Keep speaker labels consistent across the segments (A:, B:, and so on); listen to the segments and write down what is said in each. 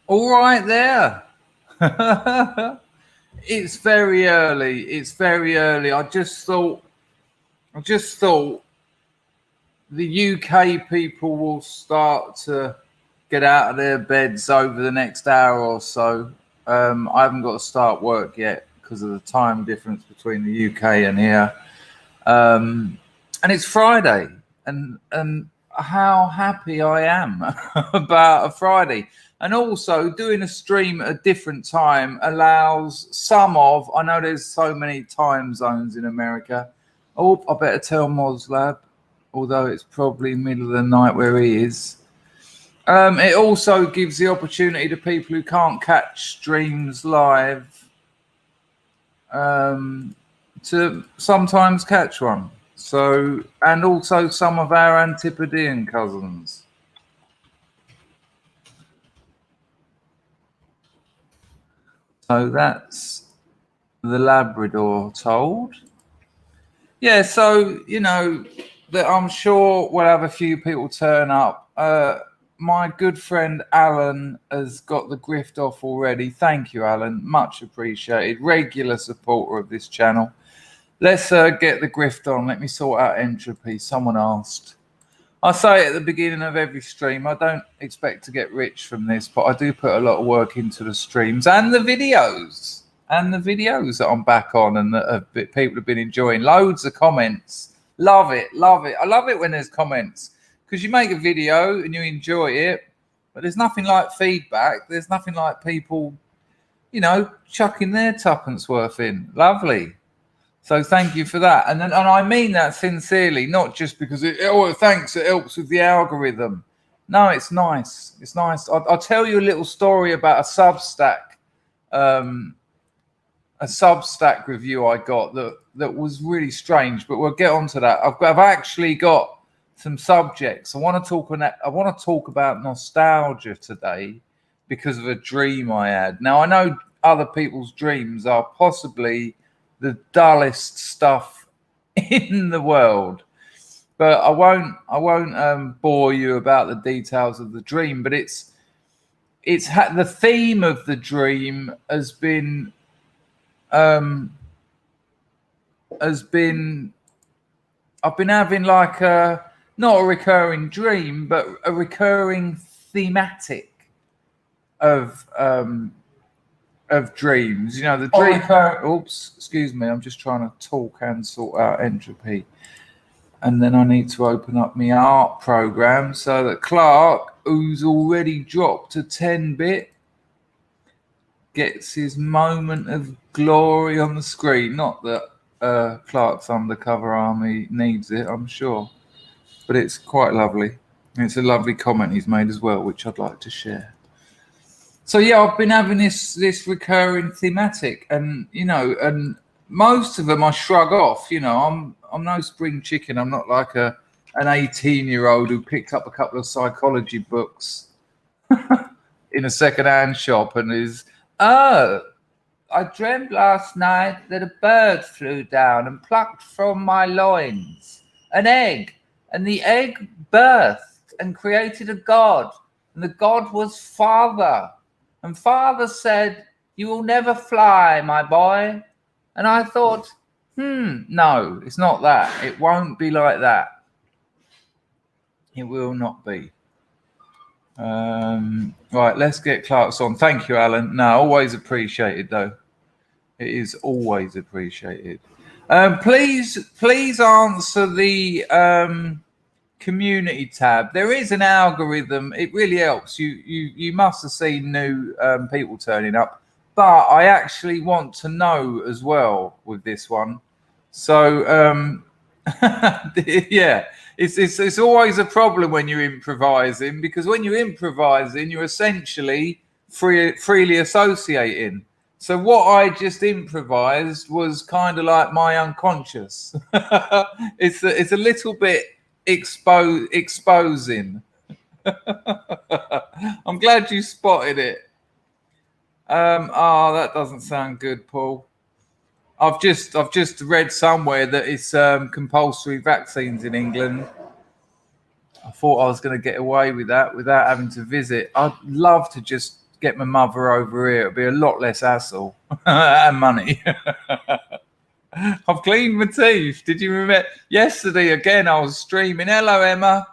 A: All right there. It's very early. It's very early. I just thought the UK people will start to get out of their beds over the next hour or so. I haven't got to start work yet because of the time difference between the UK and here. Um, and it's Friday, and how happy I am about a Friday. And also, doing a stream at a different time allows I know there's so many time zones in America. Oh, I better tell Moslab, although it's probably middle of the night where he is. It also gives the opportunity to people who can't catch streams live to sometimes catch one. So, and also some of our Antipodean cousins. So that's the Labrador told. Yeah, so that I'm sure we'll have a few people turn up. My good friend Alan has got the grift off already. Thank you, Alan. Much appreciated. Regular supporter of this channel. Let's get the grift on. Let me sort out entropy. Someone asked. I say at the beginning of every stream, I don't expect to get rich from this, but I do put a lot of work into the streams and the videos. That I'm back on and that people have been enjoying. Loads of comments. Love it. I love it when there's comments because you make a video and you enjoy it, but there's nothing like feedback. There's nothing like people, chucking their tuppence worth in. Lovely. So thank you for that. And I mean that sincerely, not just because thanks, it helps with the algorithm. No, it's nice. It's nice. I'll tell you a little story about a Substack review I got that was really strange, but we'll get onto that. I've actually got some subjects. I want to talk about nostalgia today because of a dream I had. Now I know other people's dreams are possibly the dullest stuff in the world, but I won't bore you about the details of the dream. But the theme of the dream has been I've been having like not a recurring dream, but a recurring thematic of dreams. The dream. Oops, excuse me. I'm just trying to talk and sort out entropy, and then I need to open up my art program so that Clark, who's already dropped a 10-bit, gets his moment of glory on the screen. Not that Clark's Undercover Army needs it, I'm sure, but it's quite lovely. It's a lovely comment he's made as well, which I'd like to share. So yeah, I've been having this recurring thematic, and and most of them I shrug off. I'm no spring chicken. I'm not like an 18-year-old who picked up a couple of psychology books in a second-hand shop and is, I dreamt last night that a bird flew down and plucked from my loins an egg, and the egg birthed and created a god, and the god was Father. And Father said, "You will never fly, my boy." And I thought, no, it's not that. It won't be like that. It will not be. Right, let's get Clark's on. Thank you, Alan. No, always appreciated, though. It is always appreciated. Please answer the community tab. There is an algorithm. It really helps. You must have seen new people turning up, but I actually want to know as well with this one. So yeah, it's always a problem when you're improvising, because when you're improvising, you're essentially freely associating. So what I just improvised was kind of like my unconscious. It's a little bit exposing. I'm glad you spotted it. That doesn't sound good, Paul. I've just read somewhere that it's compulsory vaccines in England. I thought I was going to get away with that without having to visit. I'd love to just get my mother over here. It'll be a lot less hassle and money. I've cleaned my teeth. Did you remember? Yesterday, again, I was streaming. Hello, Emma.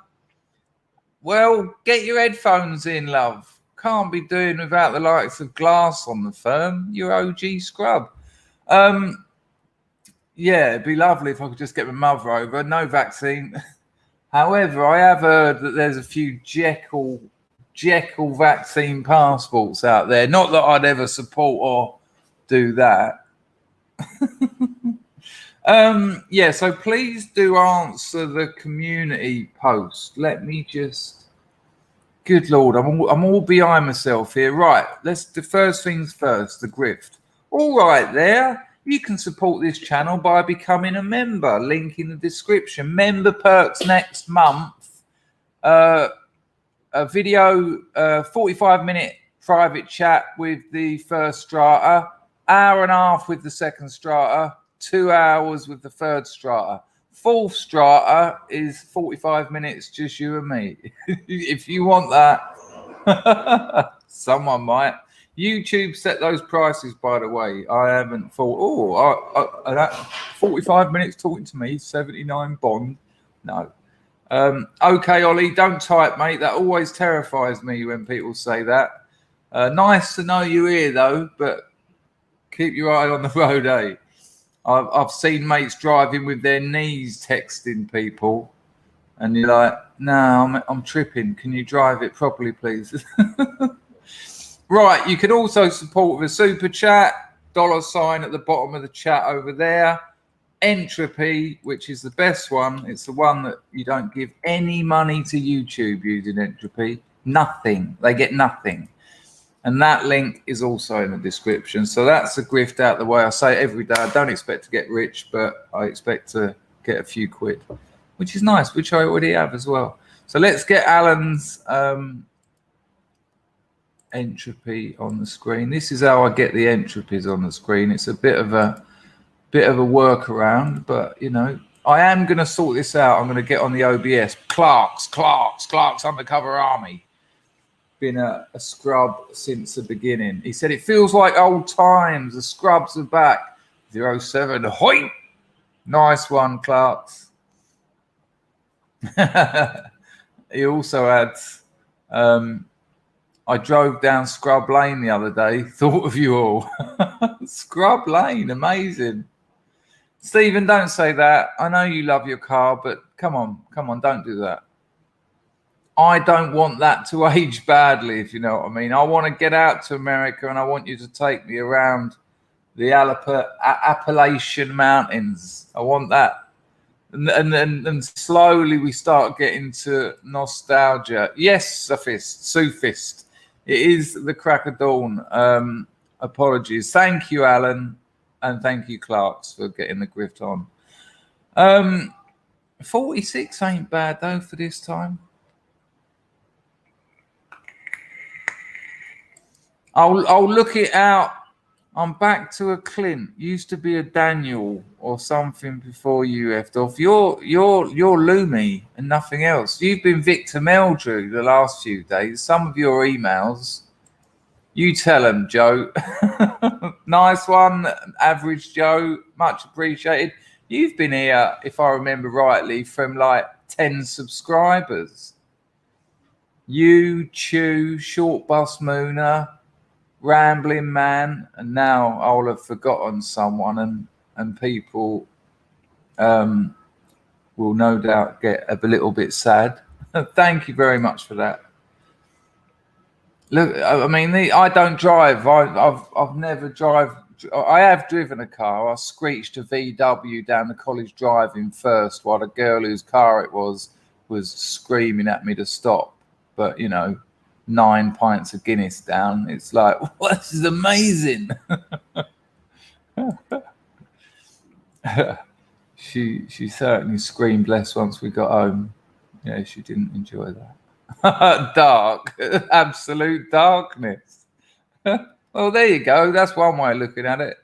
A: Well, get your headphones in, love. Can't be doing without the likes of glass on the firm. You're OG scrub. Yeah, it'd be lovely if I could just get my mother over. No vaccine. However, I have heard that there's a few Jekyll vaccine passports out there. Not that I'd ever support or do that. Yeah, so please do answer the community post. Let me just... Good Lord, I'm all behind myself here. Right, let's do first things first, the grift. All right there. You can support this channel by becoming a member. Link in the description. Member perks next month. A video, 45-minute private chat with the first strata. Hour and a half with the second strata. 2 hours with the third strata. Fourth strata is 45 minutes, just you and me. If you want that, someone might. YouTube set those prices, by the way. I haven't thought, that 45 minutes talking to me, 79 bond. No. Okay, Ollie, don't type, mate. That always terrifies me when people say that. Nice to know you're here, though, but keep your eye on the road, eh? I've seen mates driving with their knees texting people, and you're like, no, I'm tripping. Can you drive it properly, please? Right, you can also support with a super chat, $sign at the bottom of the chat over there. Entropy, which is the best one. It's the one that you don't give any money to YouTube using Entropy. Nothing. They get nothing. And that link is also in the description. So that's a grift out the way. I say it every day. I don't expect to get rich, but I expect to get a few quid, which is nice, which I already have as well. So let's get Alan's entropy on the screen. This is how I get the entropies on the screen. It's a bit of a workaround, but you know, I am going to sort this out. I'm going to get on the OBS. Clark's Undercover Army. Been a scrub since the beginning. He said it feels like old times. The scrubs are back. 07 Hoy. Nice one, Clark's. He also adds, I drove down Scrub Lane the other day. Thought of you all. Scrub Lane, amazing. Stephen, don't say that. I know you love your car, but come on, don't do that. I don't want that to age badly, if you know what I mean. I want to get out to America, and I want you to take me around the Appalachian Mountains. I want that. And slowly we start getting to nostalgia. Yes, Sufist. It is the crack of dawn. Apologies. Thank you, Alan. And thank you, Clarks, for getting the grift on. 46 ain't bad, though, for this time. I'll look it out. I'm back to a Clint. Used to be a Daniel or something before you left off. You're Lumi and nothing else. You've been Victor Meldrew the last few days. Some of your emails. You tell them, Joe. Nice one, Average Joe. Much appreciated. You've been here, if I remember rightly, from like 10 subscribers. You, Chew, Short Bus Mooner, Rambling Man, and now I'll have forgotten someone, and people will no doubt get a little bit sad. Thank you very much for that. Look, I mean, I don't drive. I've never drive. I have driven a car. I screeched a VW down the college driving first, while the girl whose car it was screaming at me to stop. But you know, 9 pints of Guinness down. It's like, well, this is amazing. She certainly screamed less once we got home. Yeah, she didn't enjoy that. Dark, absolute darkness. Well, there you go. That's one way of looking at it.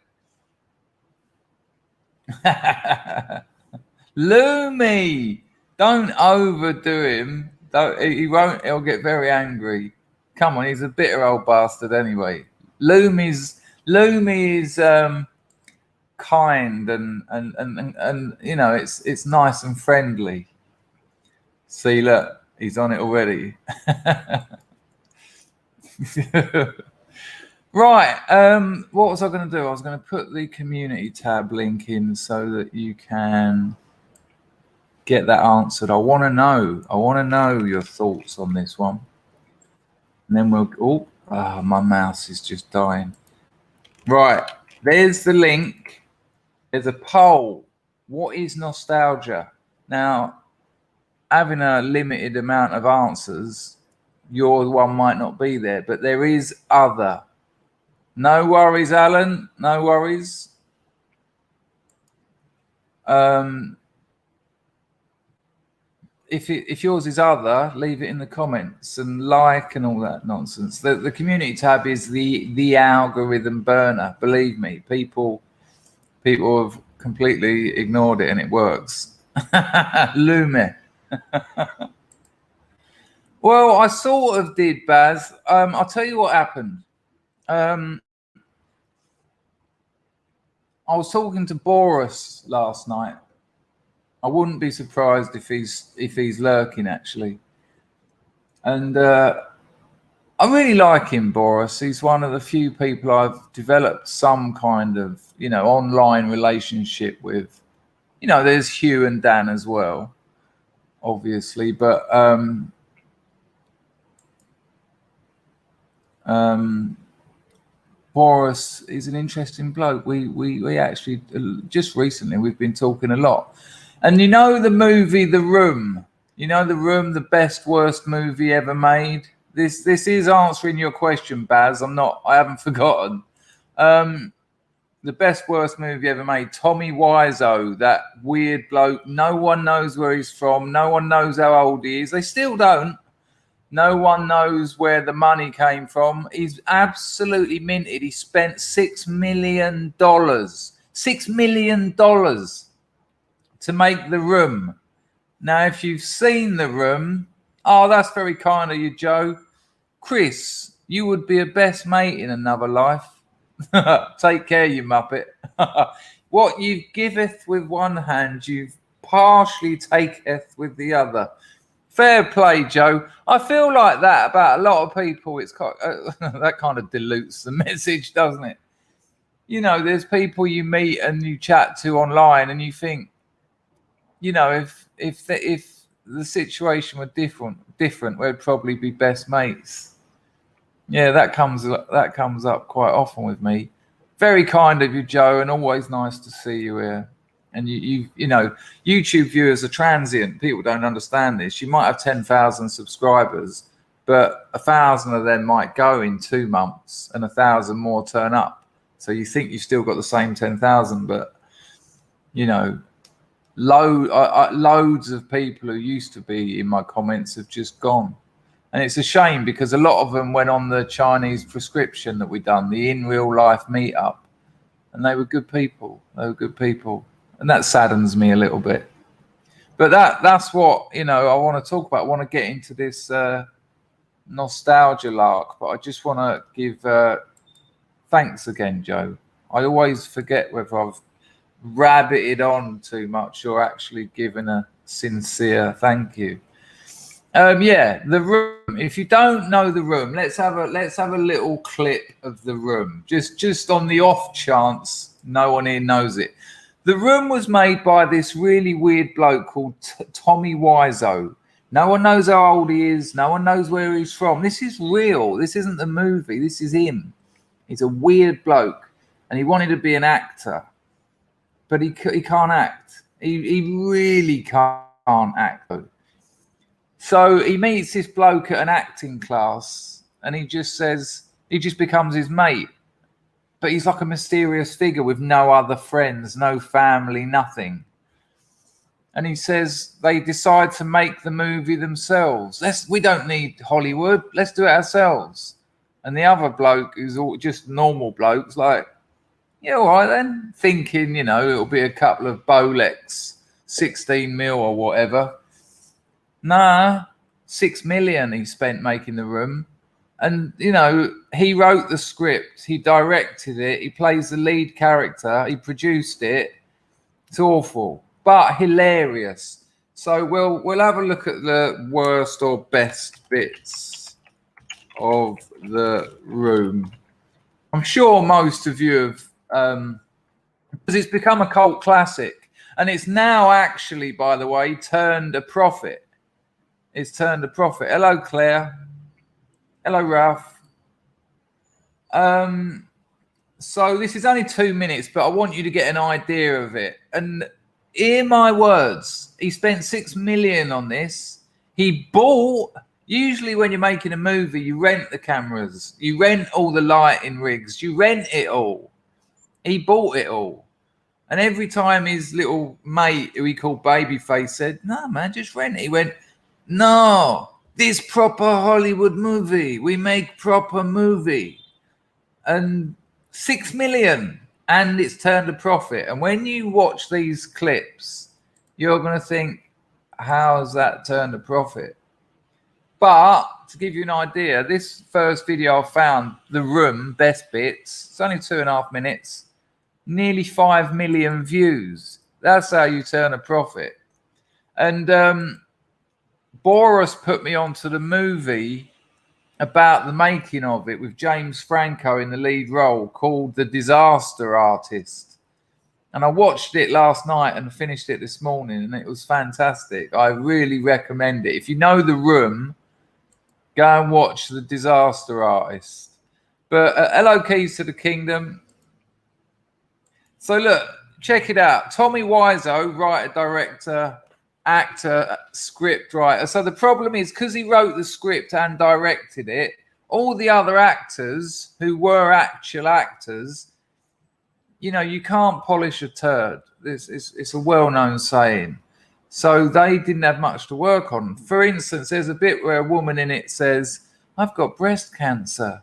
A: Lumi, don't overdo him. He won't. He'll get very angry. Come on, he's a bitter old bastard anyway. Loom is kind and you know, it's nice and friendly. See, look, he's on it already. Right. What was I going to do? I was going to put the community tab link in so that you can get that answered. I want to know your thoughts on this one. And then we'll, my mouse is just dying. Right. There's the link. There's a poll. What is nostalgia? Now, having a limited amount of answers, your one might not be there, but there is other. No worries, Alan. No worries. If yours is other, leave it in the comments and like and all that nonsense. The community tab is the algorithm burner. Believe me, people have completely ignored it and it works. Lume. Well, I sort of did, Baz. I'll tell you what happened. I was talking to Boris last night. I wouldn't be surprised if he's lurking actually. And I really like him, Boris. He's one of the few people I've developed some kind of, you know, online relationship with. You know, there's Hugh and Dan as well, obviously, but Boris is an interesting bloke. We actually just recently we've been talking a lot. And you know the movie The Room? You know The Room, the best worst movie ever made? This is answering your question, Baz. I haven't forgotten. The best worst movie ever made. Tommy Wiseau, that weird bloke. No one knows where he's from. No one knows how old he is. They still don't. No one knows where the money came from. He's absolutely minted. He spent $6 million. $6 million to make The Room. Now, if you've seen The Room, oh, that's very kind of you, Joe. Chris, you would be a best mate in another life. Take care, you muppet. What you giveth with one hand, you partially taketh with the other. Fair play, Joe. I feel like that about a lot of people. It's quite, that kind of dilutes the message, doesn't it? You know, there's people you meet and you chat to online, and you think, you know, if the situation were different, we'd probably be best mates. Yeah, that comes up quite often with me. Very kind of you, Joe, and always nice to see you here. And you know, YouTube viewers are transient. People don't understand this. You might have 10,000 subscribers, but 1,000 of them might go in 2 months, and 1,000 more turn up. So you think you've still got the same 10,000, but you know, loads of people who used to be in my comments have just gone. And it's a shame because a lot of them went on the Chinese prescription that we done, the in real life meetup, and they were good people. And that saddens me a little bit. But that's what, you know, I want to talk about. I want to get into this nostalgia lark, but I just want to give thanks again, Joe. I always forget whether I've rabbited on too much or actually given a sincere thank you. Yeah, The Room. If you don't know The Room, let's have a little clip of The Room. Just on the off chance no one here knows it. The Room was made by this really weird bloke called Tommy Wiseau. No one knows how old he is. No one knows where he's from. This is real. This isn't the movie. This is him. He's a weird bloke, and he wanted to be an actor, but he can't act. He really can't act. So he meets this bloke at an acting class, and he just becomes his mate. But he's like a mysterious figure with no other friends, no family, nothing. And he says they decide to make the movie themselves. We don't need Hollywood. Let's do it ourselves. And the other bloke, who's all just normal blokes, like, yeah, all right then. Thinking, you know, it'll be a couple of Bolex, 16 mil or whatever. Nah, 6 million he spent making The Room. And, you know, he wrote the script, he directed it, he plays the lead character, he produced it. It's awful, but hilarious. So we'll have a look at the worst or best bits of The Room. I'm sure most of you have, because it's become a cult classic, and it's now actually, by the way, turned a profit. It's turned a profit. Hello, Claire. Hello, Ralph. So this is only 2 minutes, but I want you to get an idea of it. And hear my words. He spent $6 million on this. He bought. Usually, when you're making a movie, you rent the cameras, you rent all the lighting rigs, you rent it all. He bought it all. And every time his little mate, who he called Babyface, said, "No, man, just rent it," he went, "No, this proper Hollywood movie. We make proper movie." And $6 million, and it's turned a profit. And when you watch these clips, you're going to think, how's that turned a profit? But to give you an idea, this first video I found, The Room, best bits, it's only 2.5 minutes, nearly 5 million views. That's how you turn a profit. And Boris put me onto the movie about the making of it with James Franco in the lead role, called The Disaster Artist. And I watched it last night and finished it this morning, and it was fantastic. I really recommend it. If you know The Room, go and watch The Disaster Artist. But hello, Keys to the Kingdom. So look, check it out. Tommy Wiseau, writer, director, actor, script writer. So the problem is, because he wrote the script and directed it, all the other actors who were actual actors, you know, you can't polish a turd. It's a well-known saying. So they didn't have much to work on. For instance, there's a bit where a woman in it says, "I've got breast cancer."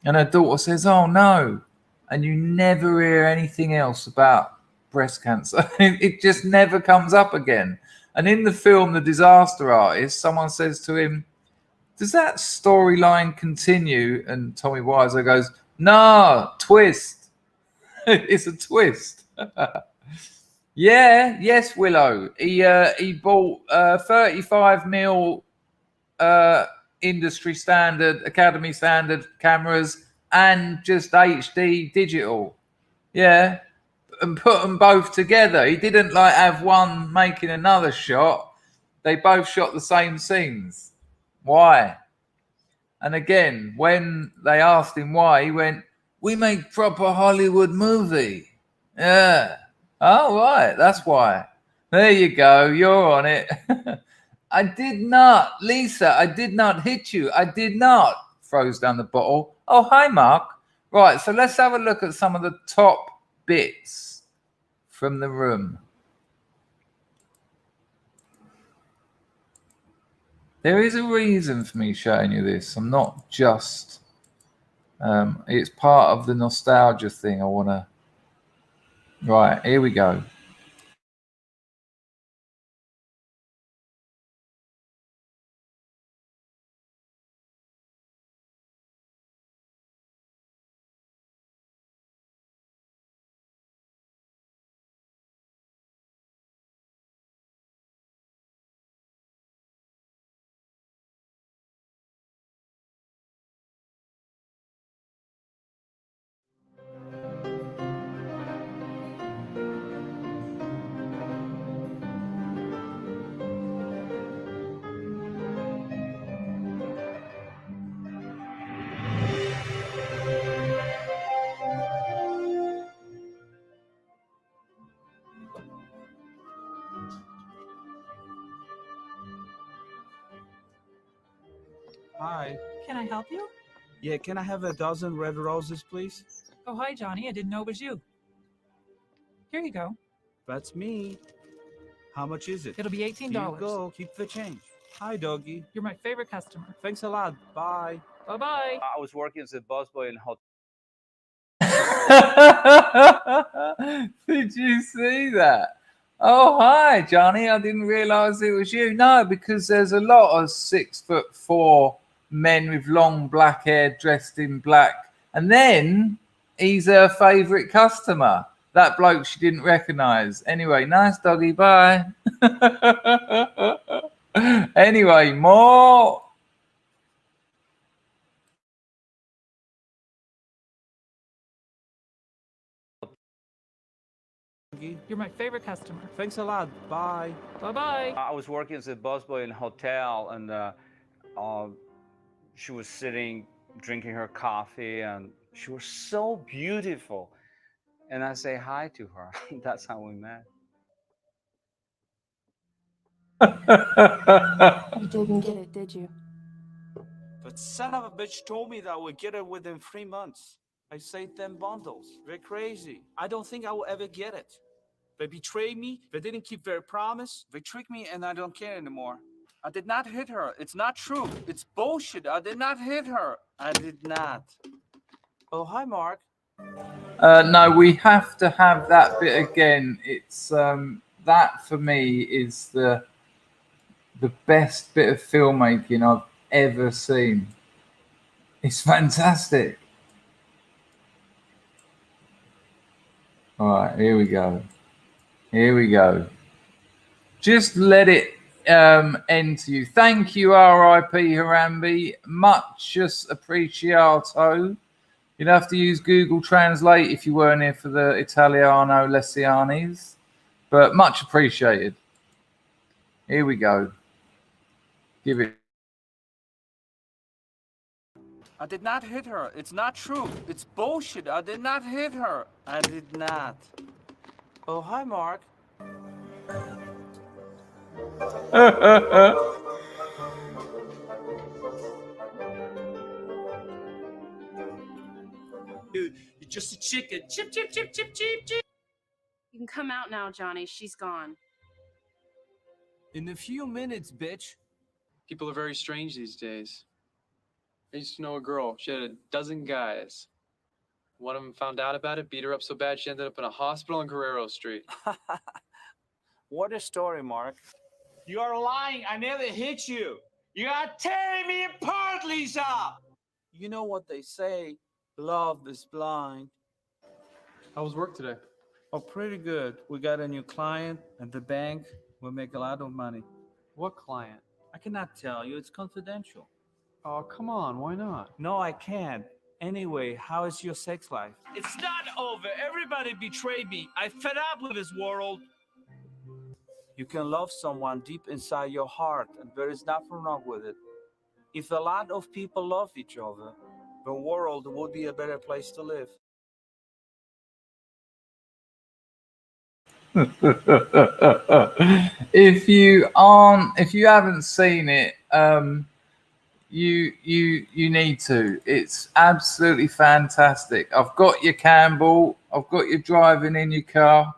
A: And her daughter says, "Oh no." And you never hear anything else about breast cancer. It just never comes up again. And in the film The Disaster Artist, someone says to him, "Does that storyline continue?" And Tommy Wiseau goes, "No, twist." It's a twist. Yes, Willow. He bought 35 mil industry standard, Academy standard cameras, and just HD digital. Yeah. And put them both together. He didn't like have one making another shot. They both shot the same scenes. Why? And again, when they asked him why, he went, "We make proper Hollywood movie." Yeah. Oh, right. That's why. There you go. You're on it. "I did not, Lisa. I did not hit you. I did not." Throws down the bottle. "Oh, hi, Mark." Right. So let's have a look at some of the top bits from The Room. There is a reason for me showing you this. I'm not just it's part of the nostalgia thing. I want to. Right, here we go.
B: Hi.
C: Can I help you?
B: Yeah, can I have a dozen red roses, please?
C: Oh, hi, Johnny. I didn't know it was you. Here you go.
B: That's me. How much is it?
C: It'll be $18.
B: Here you go. Keep the change. Hi, doggy.
C: You're my favorite customer.
B: Thanks a lot. Bye.
C: Bye-bye.
D: I was working as a busboy in hotel.
A: Did you see that? Oh, hi, Johnny. I didn't realize it was you. No, because there's a lot of 6'4" men with long black hair dressed in black. And then he's her favourite customer. That bloke she didn't recognise. Anyway, nice doggy, bye. Anyway, more.
C: You're my favorite customer.
B: Thanks a lot. Bye.
C: Bye-bye.
D: I was working as a busboy in a hotel, and she was sitting drinking her coffee, and she was so beautiful. And I say hi to her. That's how we met.
E: You didn't get it, did you?
B: But son of a bitch told me that I would get it within 3 months. I saved them bundles. They're crazy. I don't think I will ever get it. They betrayed me. They didn't keep their promise. They tricked me, and I don't care anymore. I did not hit her. It's not true. It's bullshit. I did not hit her. I did not. Oh, hi, Mark.
A: No, we have to have that bit again. It's that for me is the best bit of filmmaking I've ever seen. It's fantastic. All right, here we go. Here we go. Just let it enter you. Thank you, R.I.P. Harambe. Much appreciato. You'd have to use Google Translate if you weren't here for the Italiano Lessianis, but much appreciated. Here we go. Give it.
B: I did not hit her. It's not true. It's bullshit. I did not hit her. I did not. Oh, hi, Mark.
F: Dude, you're just a chicken. Chip, chip, chip, chip, chip, chip.
E: You can come out now, Johnny. She's gone.
B: In a few minutes, bitch.
G: People are very strange these days. I used to know a girl. She had a dozen guys. One of them found out about it, beat her up so bad she ended up in a hospital on Guerrero Street.
B: What a story, Mark.
F: You are lying. I never hit you. You are tearing me apart, Lisa.
B: You know what they say, love is blind.
G: How was work today?
B: Oh, pretty good. We got a new client at the bank. We'll make a lot of money.
G: What client?
B: I cannot tell you. It's confidential.
G: Oh, come on. Why not?
B: No, I can't. Anyway, how is your sex life?
F: It's not over. Everybody betrayed me. I fed up with this world.
B: You can love someone deep inside your heart, and there is nothing wrong with it. If a lot of people love each other, the world would be a better place to live.
A: If you haven't seen it, you need to. It's absolutely fantastic. I've got your Campbell. I've got you driving in your car.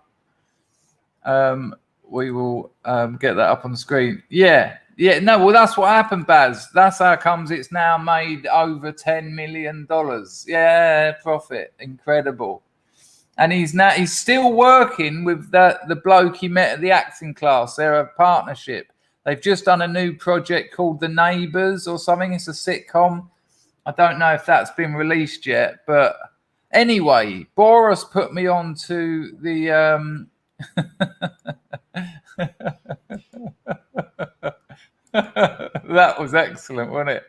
A: We will get that up on the screen. Yeah. No, well, that's what happened, Baz. That's how comes it's now made over $10 million. Yeah, profit, incredible. And he's still working with the bloke he met at the acting class. They're a partnership. They've just done a new project called The Neighbours or something. It's a sitcom. I don't know if that's been released yet. But anyway, Boris put me on to the... That was excellent, wasn't it?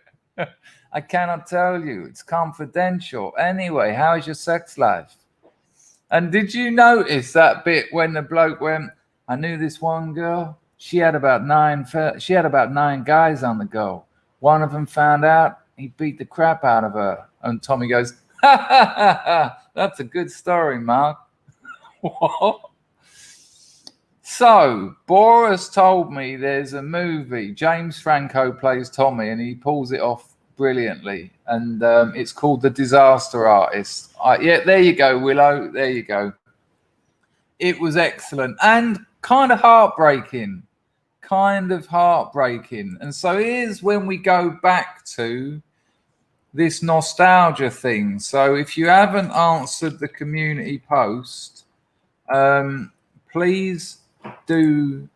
A: I cannot tell you. It's confidential. Anyway, how is your sex life? And did you notice that bit when the bloke went, I knew this one girl. She had about 9 guys on the go. One of them found out, he beat the crap out of her. And Tommy goes, ha, ha, ha, ha. That's a good story, Mark. What? So, Boris told me there's a movie. James Franco plays Tommy, and he pulls it off brilliantly. And it's called The Disaster Artist. Yeah, there you go, Willow. There you go. It was excellent and kind of heartbreaking. And so here's when we go back to this nostalgia thing. So if you haven't answered the community post, please do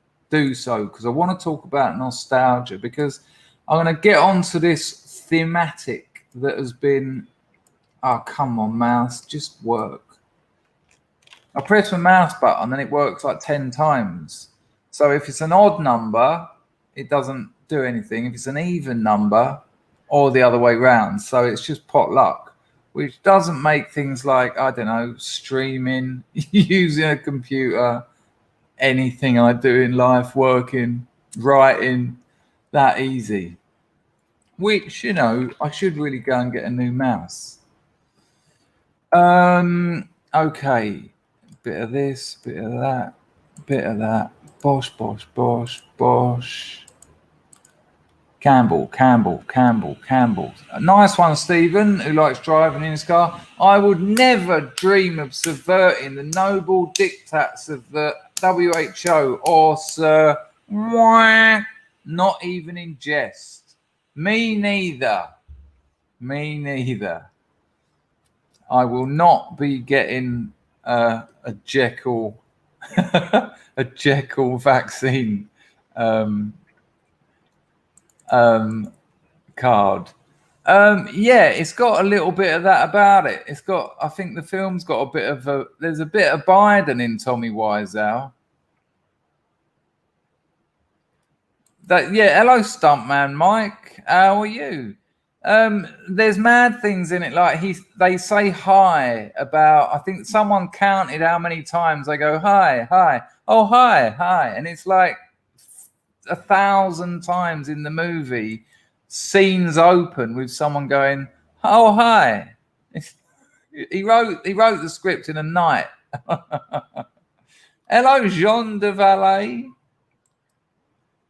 A: so, because I want to talk about nostalgia, because I'm going to get onto this thematic that has been, oh, come on, mouse, just work. I press my mouse button and it works like 10 times. So if it's an odd number, it doesn't do anything. If it's an even number, or the other way round. So it's just pot luck, which doesn't make things like, I don't know, streaming, using a computer, anything I do in life, working, writing, that easy. Which, you know, I should really go and get a new mouse. Okay. Bit of this, bit of that, bit of that. Bosh, bosh, bosh, bosh. Campbell. A nice one, Stephen, who likes driving in his car. I would never dream of subverting the noble diktats of the WHO or Sir. Not even in jest. Me neither. I will not be getting a Jekyll a Jekyll vaccine card. Yeah, it's got a little bit of that about it. It's got, I think the film's got a bit of there's a bit of Biden in Tommy Wiseau. Yeah, hello Stuntman Mike. How are you? There's mad things in it, like they say hi about, I think someone counted how many times they go hi, oh hi, and it's like 1,000 times in the movie. Scenes open with someone going, oh hi. He wrote the script in a night. Hello, Jean de Valet.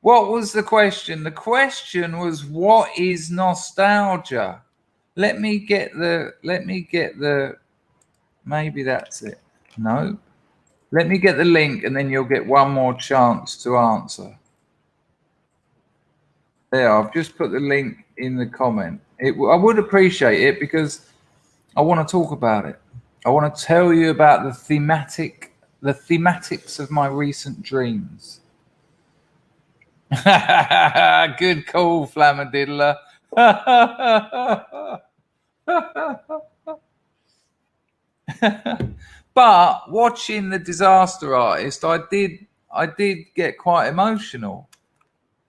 A: What was the question? The question was, what is nostalgia? Let me get the, maybe that's it. No. Let me get the link and then you'll get one more chance to answer. There, I've just put the link in the comment. I would appreciate it because I want to talk about it. I want to tell you about the thematics of my recent dreams. Good call, Flammadiddler. But watching The Disaster Artist, I did get quite emotional.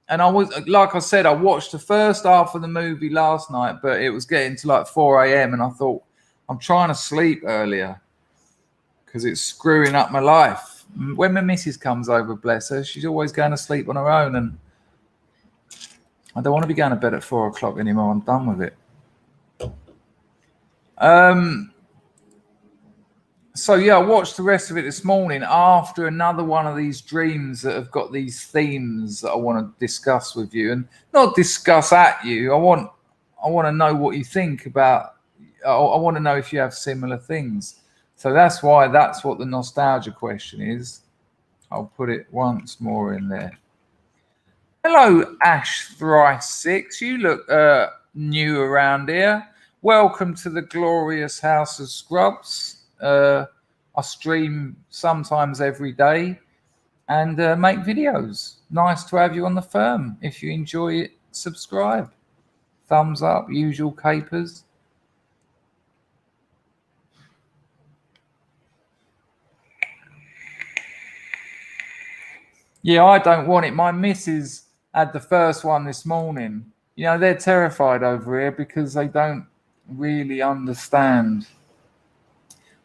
A: And I was, like I said, I watched the first half of the movie last night, but it was getting to like 4 a.m. and I thought, I'm trying to sleep earlier because it's screwing up my life. When my missus comes over, bless her, she's always going to sleep on her own, and I don't want to be going to bed at 4 o'clock anymore. I'm done with it. So yeah, I watched the rest of it this morning after another one of these dreams that have got these themes that I want to discuss with you, and not discuss at you. I want to know what you think about. I want to know if you have similar things. So that's what the nostalgia question is. I'll put it once more in there. Hello, Ash Thrice 6. You look new around here. Welcome to the glorious House of Scrubs. I stream sometimes every day and make videos. Nice to have you on the firm. If you enjoy it, subscribe. Thumbs up, usual capers. Yeah, I don't want it. My missus had the first one this morning. You know, they're terrified over here because they don't really understand.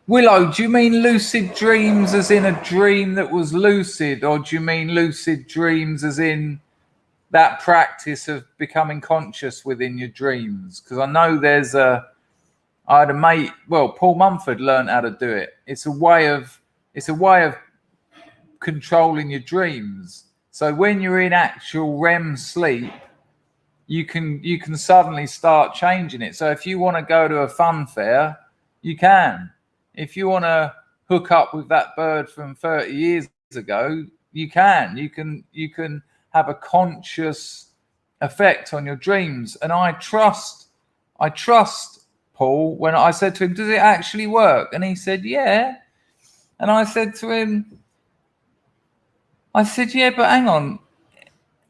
A: Willow, do you mean lucid dreams as in a dream that was lucid, or do you mean lucid dreams as in that practice of becoming conscious within your dreams? Because I know I had a mate, well, Paul Mumford learned how to do it. It's a way of controlling your dreams. So when you're in actual REM sleep, you can suddenly start changing it. So if you want to go to a fun fair, you can. If you want to hook up with that bird from 30 years ago, you can. You can have a conscious effect on your dreams. And I trust Paul when I said to him, does it actually work? And he said, yeah. And I said to him, yeah, but hang on.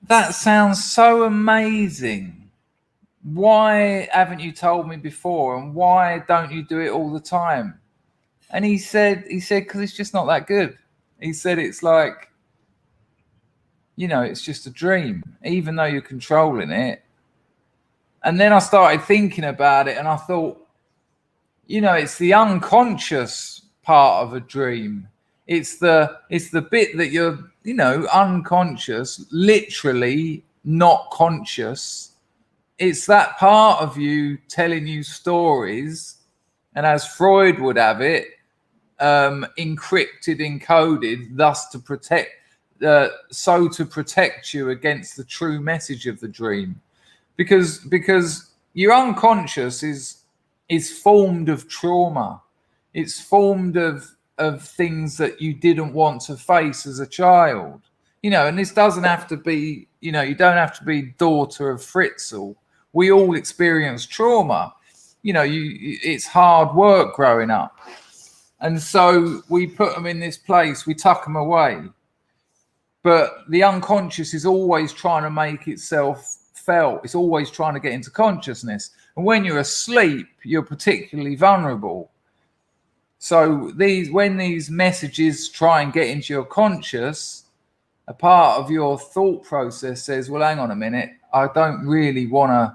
A: That sounds so amazing why haven't you told me before, and why don't you do it all the time? And he said, because it's just not that good. He said, it's like, it's just a dream, even though you're controlling it. And then I started thinking about it, and I thought, it's the unconscious part of a dream. It's the bit that you're, unconscious, literally not conscious. It's that part of you telling you stories, and as Freud would have it, encrypted, encoded, thus to protect you against the true message of the dream, because your unconscious is formed of trauma. It's formed of things that you didn't want to face as a child, and this doesn't have to be, you don't have to be daughter of Fritzl. We all experience trauma. It's hard work growing up. And so we put them in this place, we tuck them away. But the unconscious is always trying to make itself felt. It's always trying to get into consciousness. And when you're asleep, you're particularly vulnerable. So when these messages try and get into your conscious, a part of your thought process says, well, hang on a minute, I don't really want to,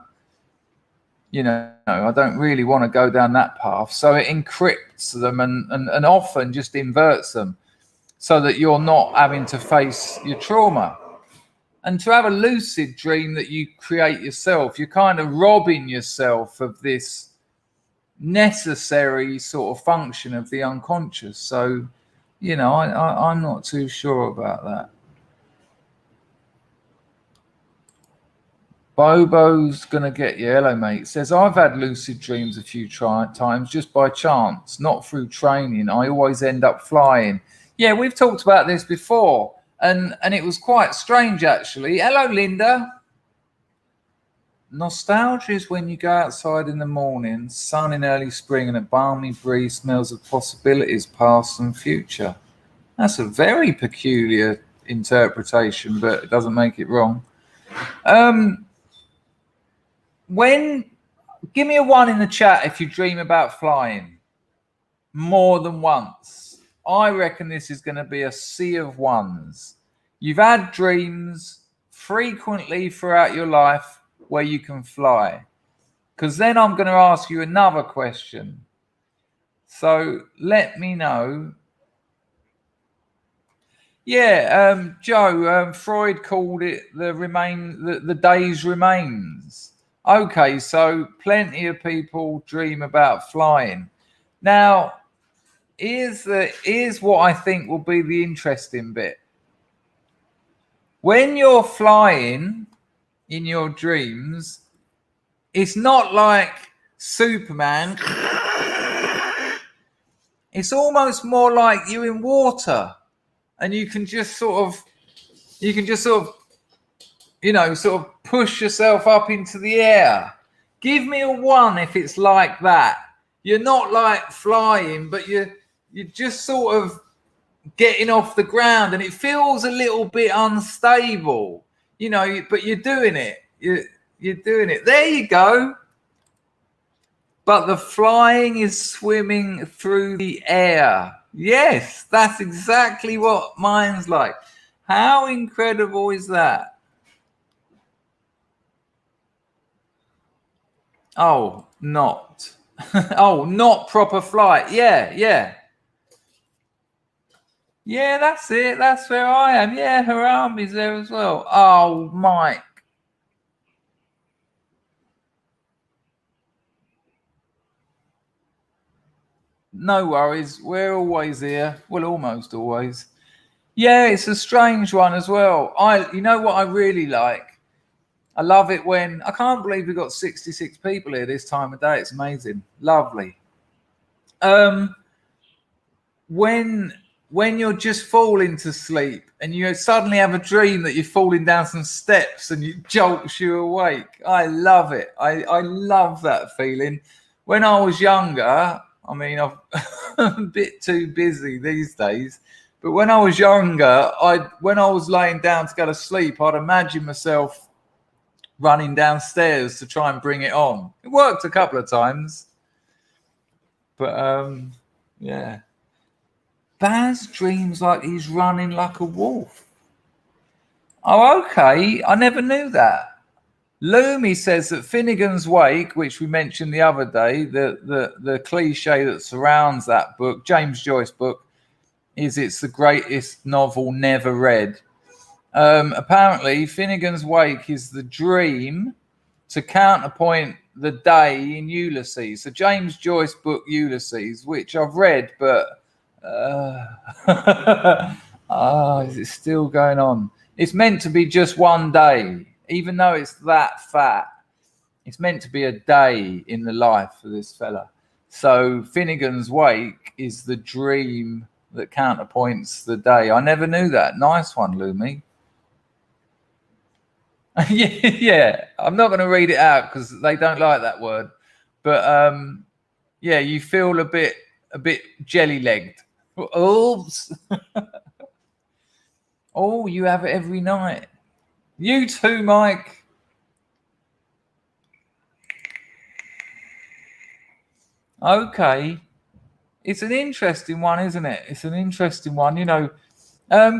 A: I don't really want to go down that path. So it encrypts them and often just inverts them so that you're not having to face your trauma. And to have a lucid dream that you create yourself, you're kind of robbing yourself of this necessary sort of function of the unconscious. So, I'm not too sure about that. Bobo's gonna get you. Hello, mate. Says, I've had lucid dreams a few times just by chance, not through training. I always end up flying. Yeah, we've talked about this before, and it was quite strange, actually. Hello, Linda. Nostalgia is when you go outside in the morning, sun in early spring, and a balmy breeze smells of possibilities, past and future. That's a very peculiar interpretation, but it doesn't make it wrong. Give me a 1 in the chat if you dream about flying more than once. I reckon this is going to be a sea of ones. You've had dreams frequently throughout your life where you can fly, because then I'm going to ask you another question. So let me know. Yeah, Joe, Freud called it the day's remains. Okay, so plenty of people dream about flying. Now, here's what I think will be the interesting bit. When you're flying in your dreams, it's not like Superman. It's almost more like you're in water, and you can just sort of push yourself up into the air. Give me a 1 if it's like that. You're not like flying, but you're just sort of getting off the ground, and it feels a little bit unstable, but you're doing it. You're doing it. There you go. But the flying is swimming through the air. Yes, that's exactly what mine's like. How incredible is that? Oh, not. Oh, not proper flight. Yeah. Yeah, that's it. That's where I am. Yeah, Harami's there as well. Oh, Mike. No worries. We're always here. Well, almost always. Yeah, it's a strange one as well. You know what I really like? I love it when, I can't believe we've got 66 people here this time of day. It's amazing. Lovely. When you're just falling to sleep and you suddenly have a dream that you're falling down some steps and it jolts you awake. I love it. I love that feeling. When I was younger, I mean, I'm a bit too busy these days, but when I was younger, when I was laying down to go to sleep, I'd imagine myself running downstairs to try and bring it on. It worked a couple of times. But yeah. Baz dreams like he's running like a wolf. Oh, okay. I never knew that. Loomy says that Finnegan's Wake, which we mentioned the other day, the cliche that surrounds that book, James Joyce book, is it's the greatest novel never read. Apparently, Finnegan's Wake is the dream to counterpoint the day in Ulysses. The James Joyce book Ulysses, which I've read, but is it still going on? It's meant to be just one day, even though it's that fat. It's meant to be a day in the life of this fella. So Finnegan's Wake is the dream that counterpoints the day. I never knew that. Nice one, Lumi. Yeah, I'm not going to read it out because they don't like that word. But yeah, you feel a bit jelly-legged. Oops. Oh, you have it every night. You too, Mike. Okay. It's an interesting one, isn't it? It's an interesting one. You know,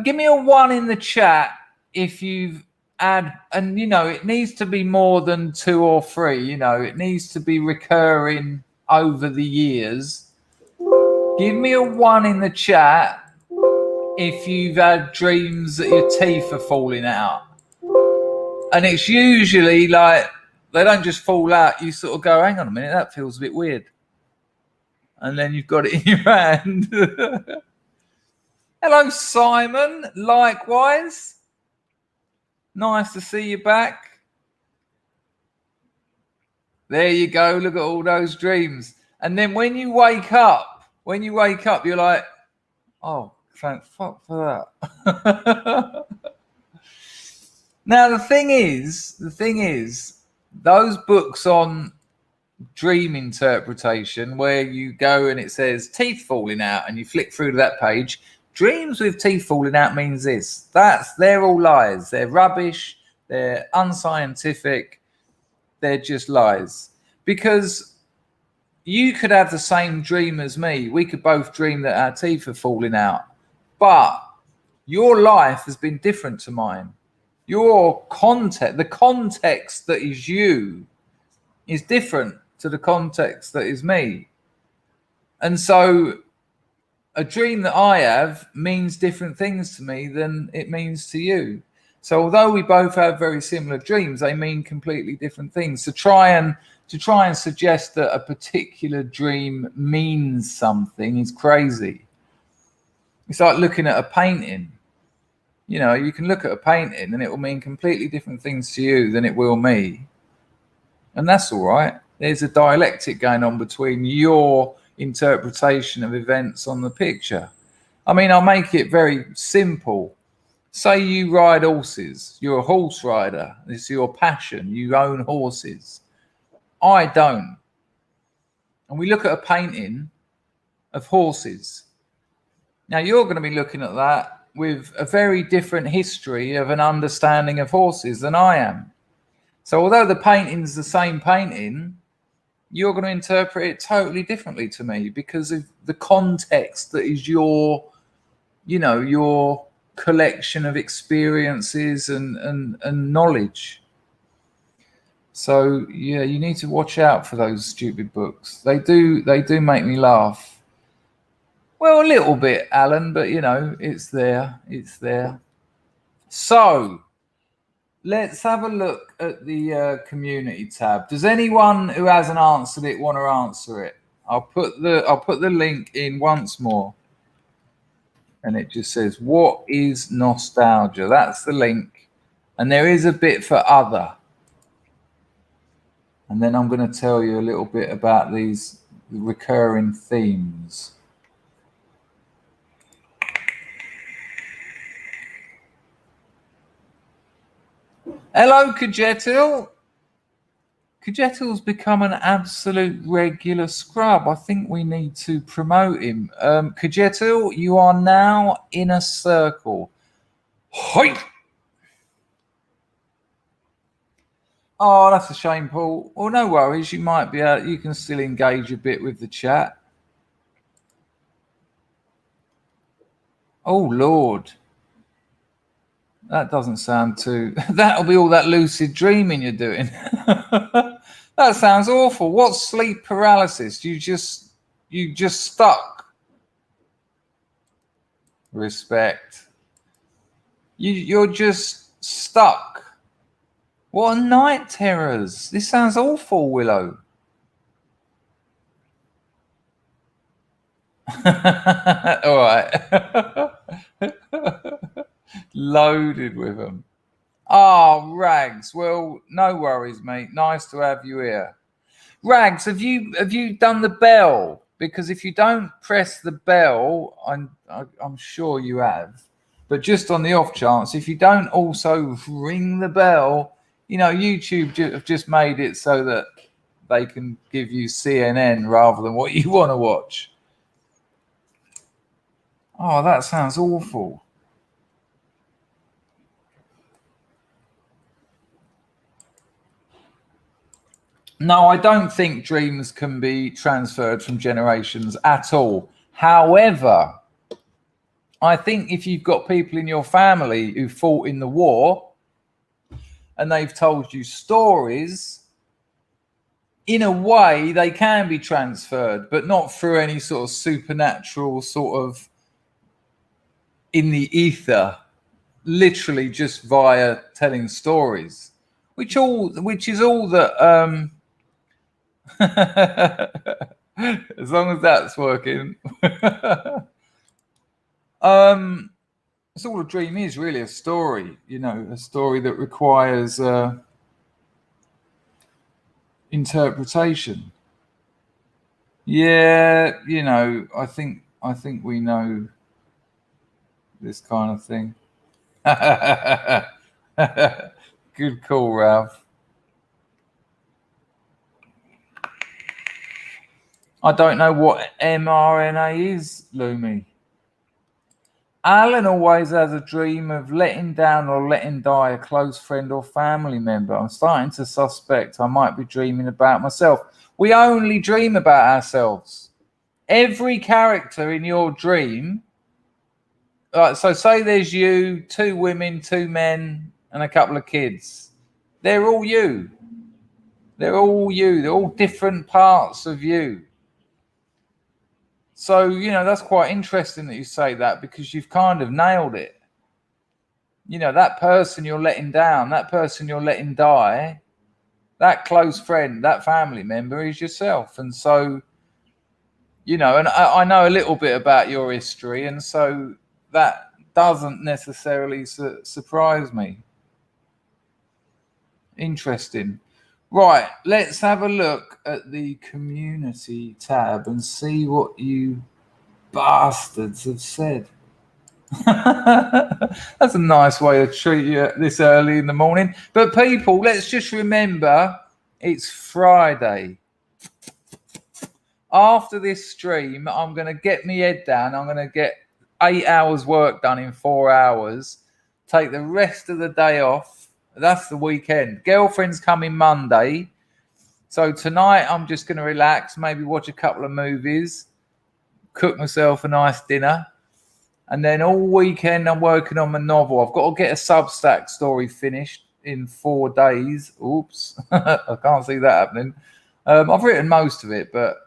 A: give me a 1 in the chat if you've had, and you know, it needs to be more than 2 or 3. You know, it needs to be recurring over the years. Give me a 1 in the chat if you've had dreams that your teeth are falling out. And it's usually like, they don't just fall out. You sort of go, hang on a minute, that feels a bit weird. And then you've got it in your hand. Hello, Simon. Likewise. Nice to see you back. There you go. Look at all those dreams. And then when you wake up, you're like, oh, thank fuck for that. Now, the thing is, those books on dream interpretation where you go and it says teeth falling out and you flick through to that page, dreams with teeth falling out means this. They're all lies. They're rubbish. They're unscientific. They're just lies. Because you could have the same dream as me. We could both dream that our teeth are falling out. But your life has been different to mine. Your context, the context that is you, is different to the context that is me. And so a dream that I have means different things to me than it means to you. So although we both have very similar dreams, they mean completely different things. To try and suggest that a particular dream means something is crazy. It's like looking at a painting. You know, you can look at a painting and it will mean completely different things to you than it will me. And that's all right. There's a dialectic going on between your interpretation of events on the picture. I mean, I'll make it very simple. Say you ride horses. You're a horse rider. It's your passion. You own horses. I don't. And we look at a painting of horses. Now, you're going to be looking at that with a very different history of an understanding of horses than I am. So although the painting's the same painting, you're going to interpret it totally differently to me because of the context that is your collection of experiences and knowledge. So yeah, you need to watch out for those stupid books. They do make me laugh. Well, a little bit, Alan, but you know, it's there. So let's have a look at the community tab. Does anyone who hasn't answered it want to answer it? I'll put the link in once more. And it just says, what is nostalgia? That's the link. And there is a bit for other. And then I'm going to tell you a little bit about these recurring themes. Hello, Kajetil. Kajetil's become an absolute regular scrub. I think we need to promote him. Kajetil, you are now in a circle. Hi. Oh, that's a shame, Paul. Well, no worries. You might be able, you can still engage a bit with the chat. Oh, Lord. That doesn't sound too... That'll be all that lucid dreaming you're doing. That sounds awful. What's sleep paralysis? You just stuck. Respect. You're just stuck. What are night terrors? This sounds awful, Willow. All right. Loaded with them. Oh, Rags. Well, no worries, mate. Nice to have you here. Rags, have you done the bell? Because if you don't press the bell, I'm sure you have. But just on the off chance, if you don't also ring the bell, you know, YouTube have just made it so that they can give you CNN rather than what you want to watch. Oh, that sounds awful. No, I don't think dreams can be transferred from generations at all. However, I think if you've got people in your family who fought in the war and they've told you stories, in a way they can be transferred, but not through any sort of supernatural sort of in the ether, literally just via telling stories, which is all that as long as that's working. That's all a dream is, really, a story, you know, a story that requires interpretation. Yeah, you know, I think we know this kind of thing. Good call, Ralph. I don't know what mRNA is, Lumi. Alan always has a dream of letting down or letting die a close friend or family member. I'm starting to suspect I might be dreaming about myself. We only dream about ourselves. Every character in your dream, so say there's you, 2 women, 2 men, and a couple of kids. They're all you. They're all you. They're all different parts of you. So, you know, that's quite interesting that you say that, because you've kind of nailed it. You know, that person you're letting down, that person you're letting die, that close friend, that family member is yourself. And so, you know, and I know a little bit about your history, and so that doesn't necessarily surprise me. Interesting. Right, let's have a look at the community tab and see what you bastards have said. That's a nice way to treat you this early in the morning. But people, let's just remember it's Friday. After this stream, I'm going to get my head down. I'm going to get 8 hours work done in 4 hours. Take the rest of the day off. That's the weekend. Girlfriend's coming Monday. So tonight I'm just going to relax, maybe watch a couple of movies, cook myself a nice dinner. And then all weekend I'm working on my novel. I've got to get a Substack story finished in 4 days. Oops, I can't see that happening. I've written most of it, but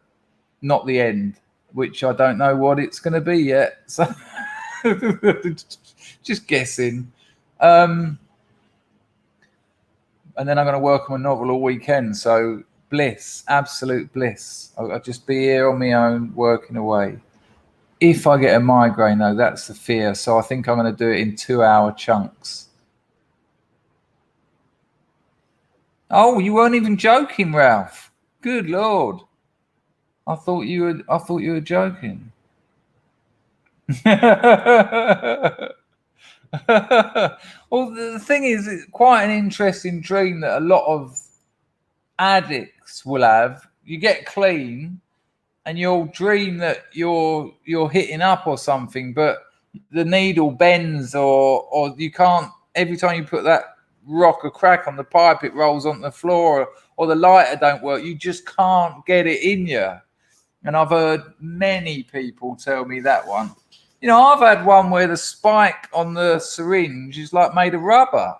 A: not the end, which I don't know what it's going to be yet. So just guessing. And then I'm going to work on my novel all weekend. So bliss, absolute bliss. I'll just be here on my own, working away. If I get a migraine, though, that's the fear. So I think I'm going to do it in 2-hour chunks. Oh, you weren't even joking, Ralph. Good Lord. I thought you were joking. Well, the thing is, it's quite an interesting dream that a lot of addicts will have. You get clean and you'll dream that you're hitting up or something, but the needle bends or you can't, every time you put that rock a crack on the pipe, it rolls on the floor, or the lighter don't work. You just can't get it in you. And I've heard many people tell me that one. You know, I've had one where the spike on the syringe is like made of rubber.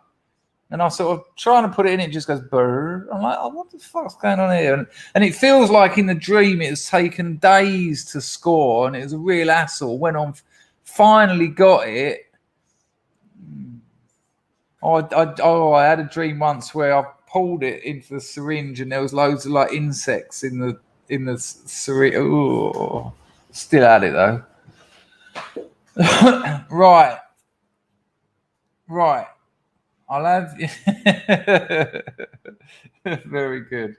A: And I sort of trying to put it in, it just goes brrr. I'm like, oh, what the fuck's going on here? And it feels like in the dream it has taken days to score, and it was a real hassle. Went on, finally got it. I had a dream once where I pulled it into the syringe, and there was loads of like insects in the syringe. Ooh, still had it though. Right. I'll have very good.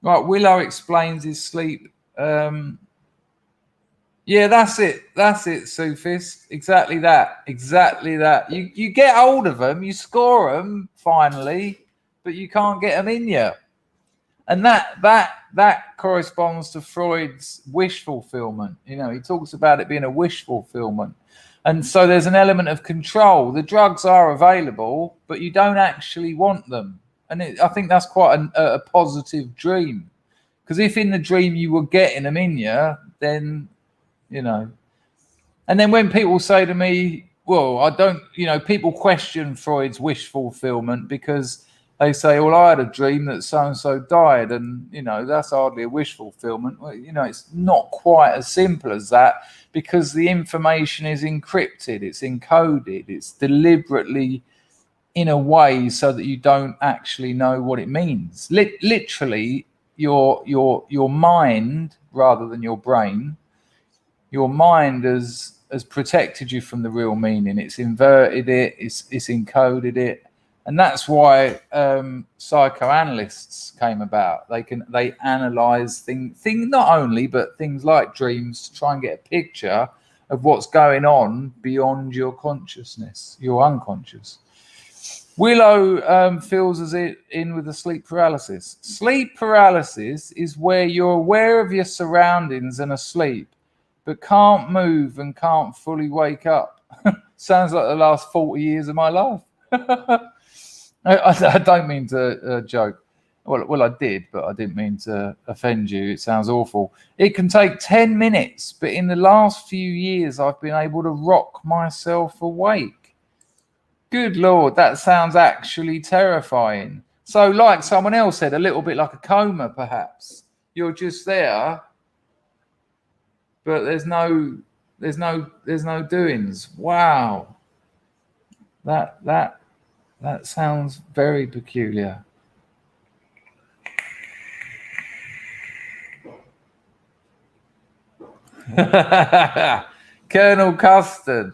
A: Right, Willow explains his sleep. Yeah, that's it, Sufist. Exactly that. You get hold of them, you score them finally, but you can't get them in you. And that corresponds to Freud's wish fulfillment. You know, he talks about it being a wish fulfillment. And so there's an element of control. The drugs are available, but you don't actually want them. And I think that's quite a positive dream. Because if in the dream you were getting them in you, then, you know. And then when people say to me, well, I don't, you know, people question Freud's wish fulfillment because they say, well, I had a dream that so-and-so died. And, you know, that's hardly a wish fulfillment. Well, you know, it's not quite as simple as that, because the information is encrypted, it's encoded, it's deliberately in a way so that you don't actually know what it means. Literally, your mind, rather than your brain, your mind has protected you from the real meaning. It's inverted it, it's encoded it. And that's why psychoanalysts came about. They analyze things not only, but things like dreams, to try and get a picture of what's going on beyond your consciousness, your unconscious. Willow fills us in with the sleep paralysis. Sleep paralysis is where you're aware of your surroundings and asleep, but can't move and can't fully wake up. Sounds like the last 40 years of my life. I don't mean to joke. Well, I did, but I didn't mean to offend you. It sounds awful. It can take 10 minutes, but in the last few years, I've been able to rock myself awake. Good Lord, that sounds actually terrifying. So, like someone else said, a little bit like a coma, perhaps. You're just there, but there's no doings. Wow, that sounds very peculiar. Colonel Custard.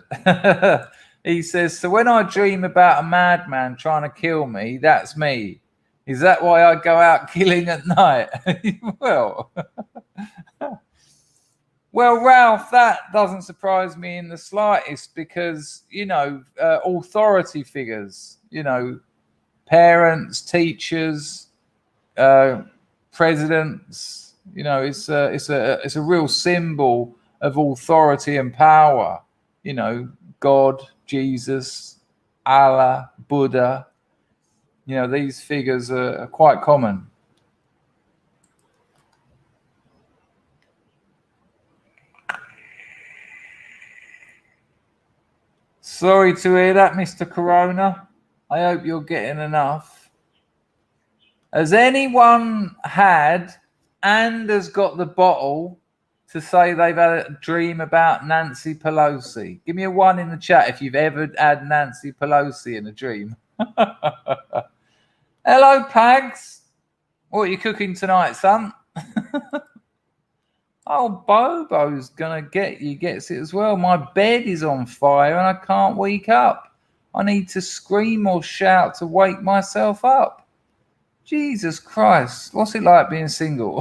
A: He says, so when I dream about a madman trying to kill me, that's me. Is that why I go out killing at night? Well, Ralph, that doesn't surprise me in the slightest, because, you know, authority figures, you know, parents, teachers, presidents, you know, it's a real symbol of authority and power. You know, God, Jesus, Allah, Buddha. You know, these figures are quite common. Sorry to hear that, Mr. Corona. I hope you're getting enough. Has anyone had and has got the bottle to say they've had a dream about Nancy Pelosi? Give me a 1 in the chat if you've ever had Nancy Pelosi in a dream. Hello, Pags. What are you cooking tonight, son? Oh, Bobo's gonna get you, gets it as well. My bed is on fire and I can't wake up. I need to scream or shout to wake myself up. Jesus Christ, what's it like being single?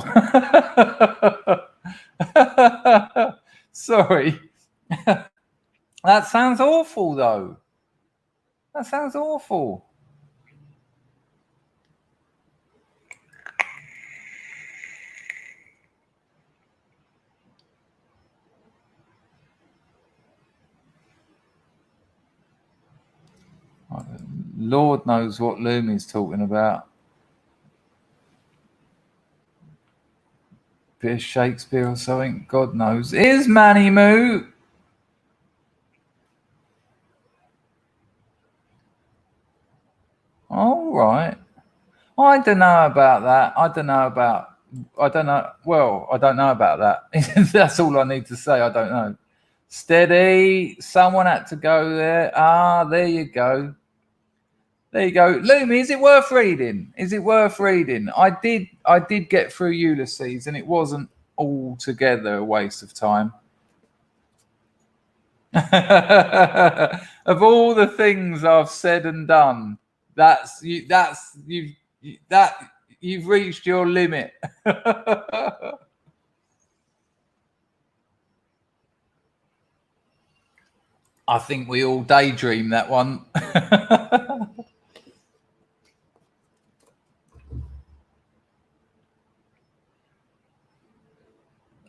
A: Sorry. That sounds awful, though. That sounds awful. Lord knows what Lumi's talking about. Bit of Shakespeare or something. God knows. Here's Manny Moo. All right. I don't know about that. I don't know about that. That's all I need to say. I don't know. Steady. Someone had to go there. Ah, there you go. There you go. Lumi, is it worth reading? Is it worth reading? I did get through Ulysses, and it wasn't altogether a waste of time. Of all the things I've said and done, you've reached your limit. I think we all daydream that one.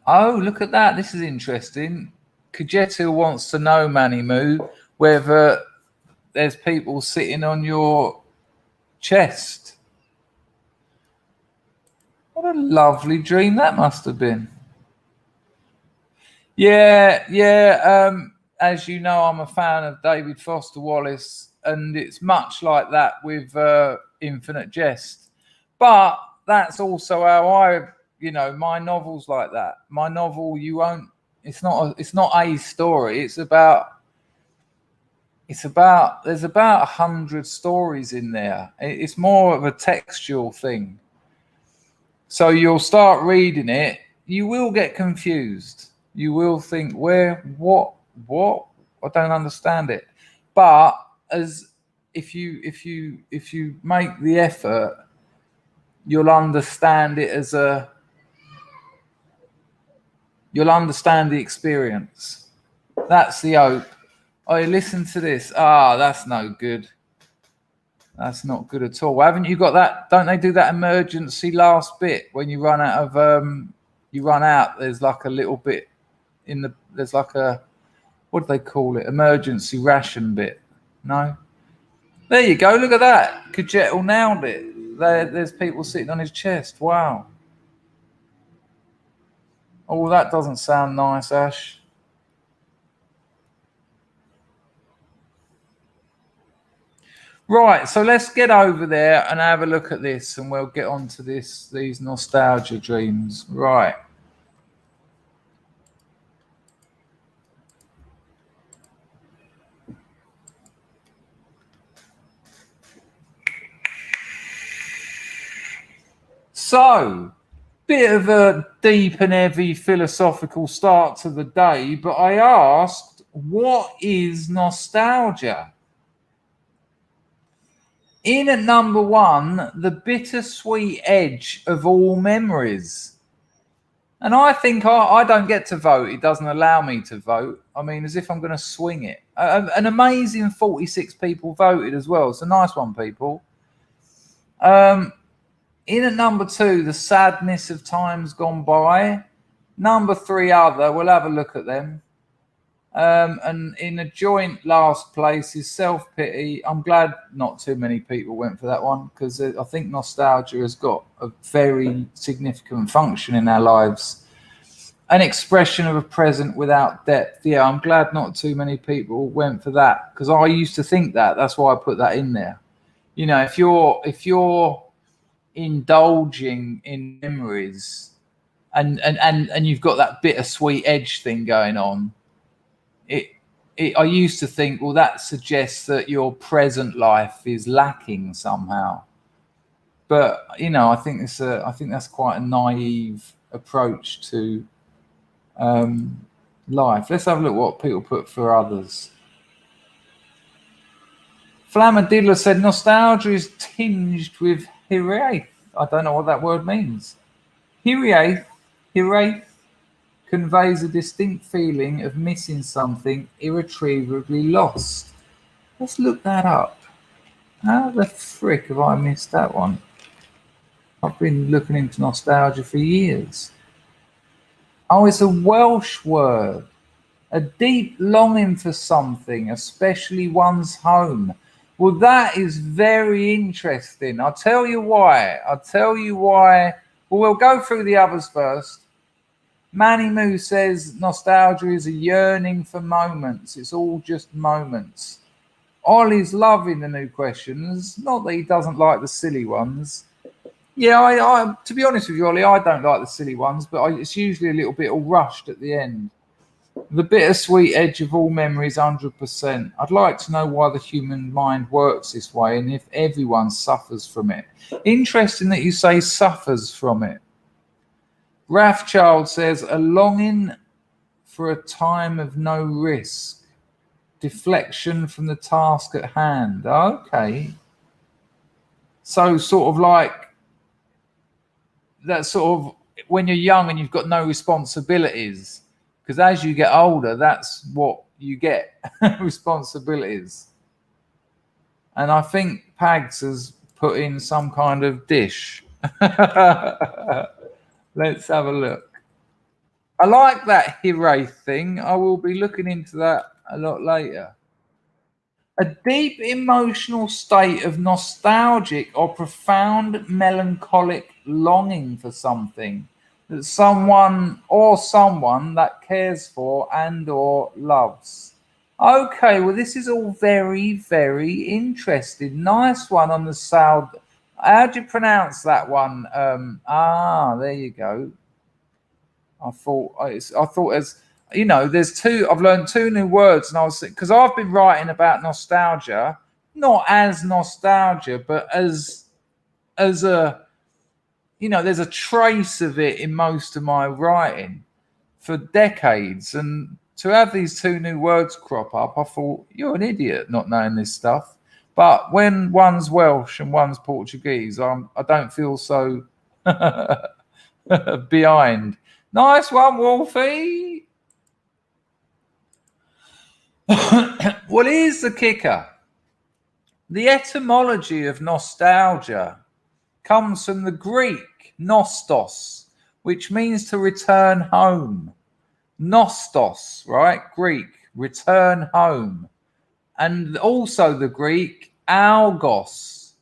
A: Oh, look at that. This is interesting. Kajetu wants to know, Manny Moo, whether there's people sitting on your chest. What a lovely dream that must have been. Yeah. As you know, I'm a fan of David Foster Wallace, and it's much like that with Infinite Jest. But that's also how my novel's like that. My novel, it's not a story. There's about 100 stories in there. It's more of a textual thing. So you'll start reading it, you will get confused. You will think, what? I don't understand it. But if you make the effort, you'll understand it you'll understand the experience. That's the hope. Oh, listen to this. That's no good. That's not good at all. Haven't you got that? Don't they do that emergency last bit when you run out of there's like a little bit there's like a, what do they call it? Emergency ration bit. No? There you go. Look at that. Kajetel nailed it. There's people sitting on his chest. Wow. Oh, that doesn't sound nice, Ash. Right, so let's get over there and have a look at this, and we'll get on to these nostalgia dreams. Right. So, bit of a deep and heavy philosophical start to the day, but I asked, what is nostalgia? In at number one, the bittersweet edge of all memories. And I think I don't get to vote. It doesn't allow me to vote. I mean, as if I'm going to swing it. An amazing 46 people voted as well. It's a nice one, people. In at number two, the sadness of times gone by. Number three, other. We'll have a look at them. And in a joint last place is self-pity. I'm glad not too many people went for that one, because I think nostalgia has got a very significant function in our lives. An expression of a present without depth. Yeah, I'm glad not too many people went for that, because I used to think that. That's why I put that in there. You know, if you're indulging in memories and you've got that bittersweet edge thing going on, I used to think, well, that suggests that your present life is lacking somehow. But you know, I think that's quite a naive approach to life. Let's have a look what people put for others. Flamadilla said nostalgia is tinged with hiraeth. I don't know what that word means. Hiraeth conveys a distinct feeling of missing something irretrievably lost. Let's look that up. How the frick have I missed that one? I've been looking into nostalgia for years. Oh, it's a Welsh word. A deep longing for something, especially one's home. Well, that is very interesting. I'll tell you why. Well, we'll go through the others first. Manny Moo says nostalgia is a yearning for moments. It's all just moments. Ollie's loving the new questions. Not that he doesn't like the silly ones. Yeah, I to be honest with you, Ollie, I don't like the silly ones, but it's usually a little bit all rushed at the end. The bittersweet edge of all memories, 100%. I'd like to know why the human mind works this way and if everyone suffers from it. Interesting that you say suffers from it. Rathchild says, a longing for a time of no risk. Deflection from the task at hand. Okay. So sort of like that sort of when you're young and you've got no responsibilities. Because as you get older, that's what you get, responsibilities. And I think Pags has put in some kind of dish. Let's have a look. I like that hooray thing. I will be looking into that a lot later. A deep emotional state of nostalgic or profound melancholic longing for something that someone that cares for and or loves. Okay, well, this is all very, very interesting. Nice one on the sound. How do you pronounce that one? There you go. I thought as you know, there's two. I've learned two new words, and I was because I've been writing about nostalgia, not as nostalgia, but as a, you know, there's a trace of it in most of my writing for decades, and to have these two new words crop up, I thought you're an idiot not knowing this stuff. But when one's Welsh and one's Portuguese, I don't feel so behind. Nice one, Wolfie. Well, here's the kicker. The etymology of nostalgia comes from the Greek nostos, which means to return home. Nostos, right? Greek, return home. And also the Greek algos,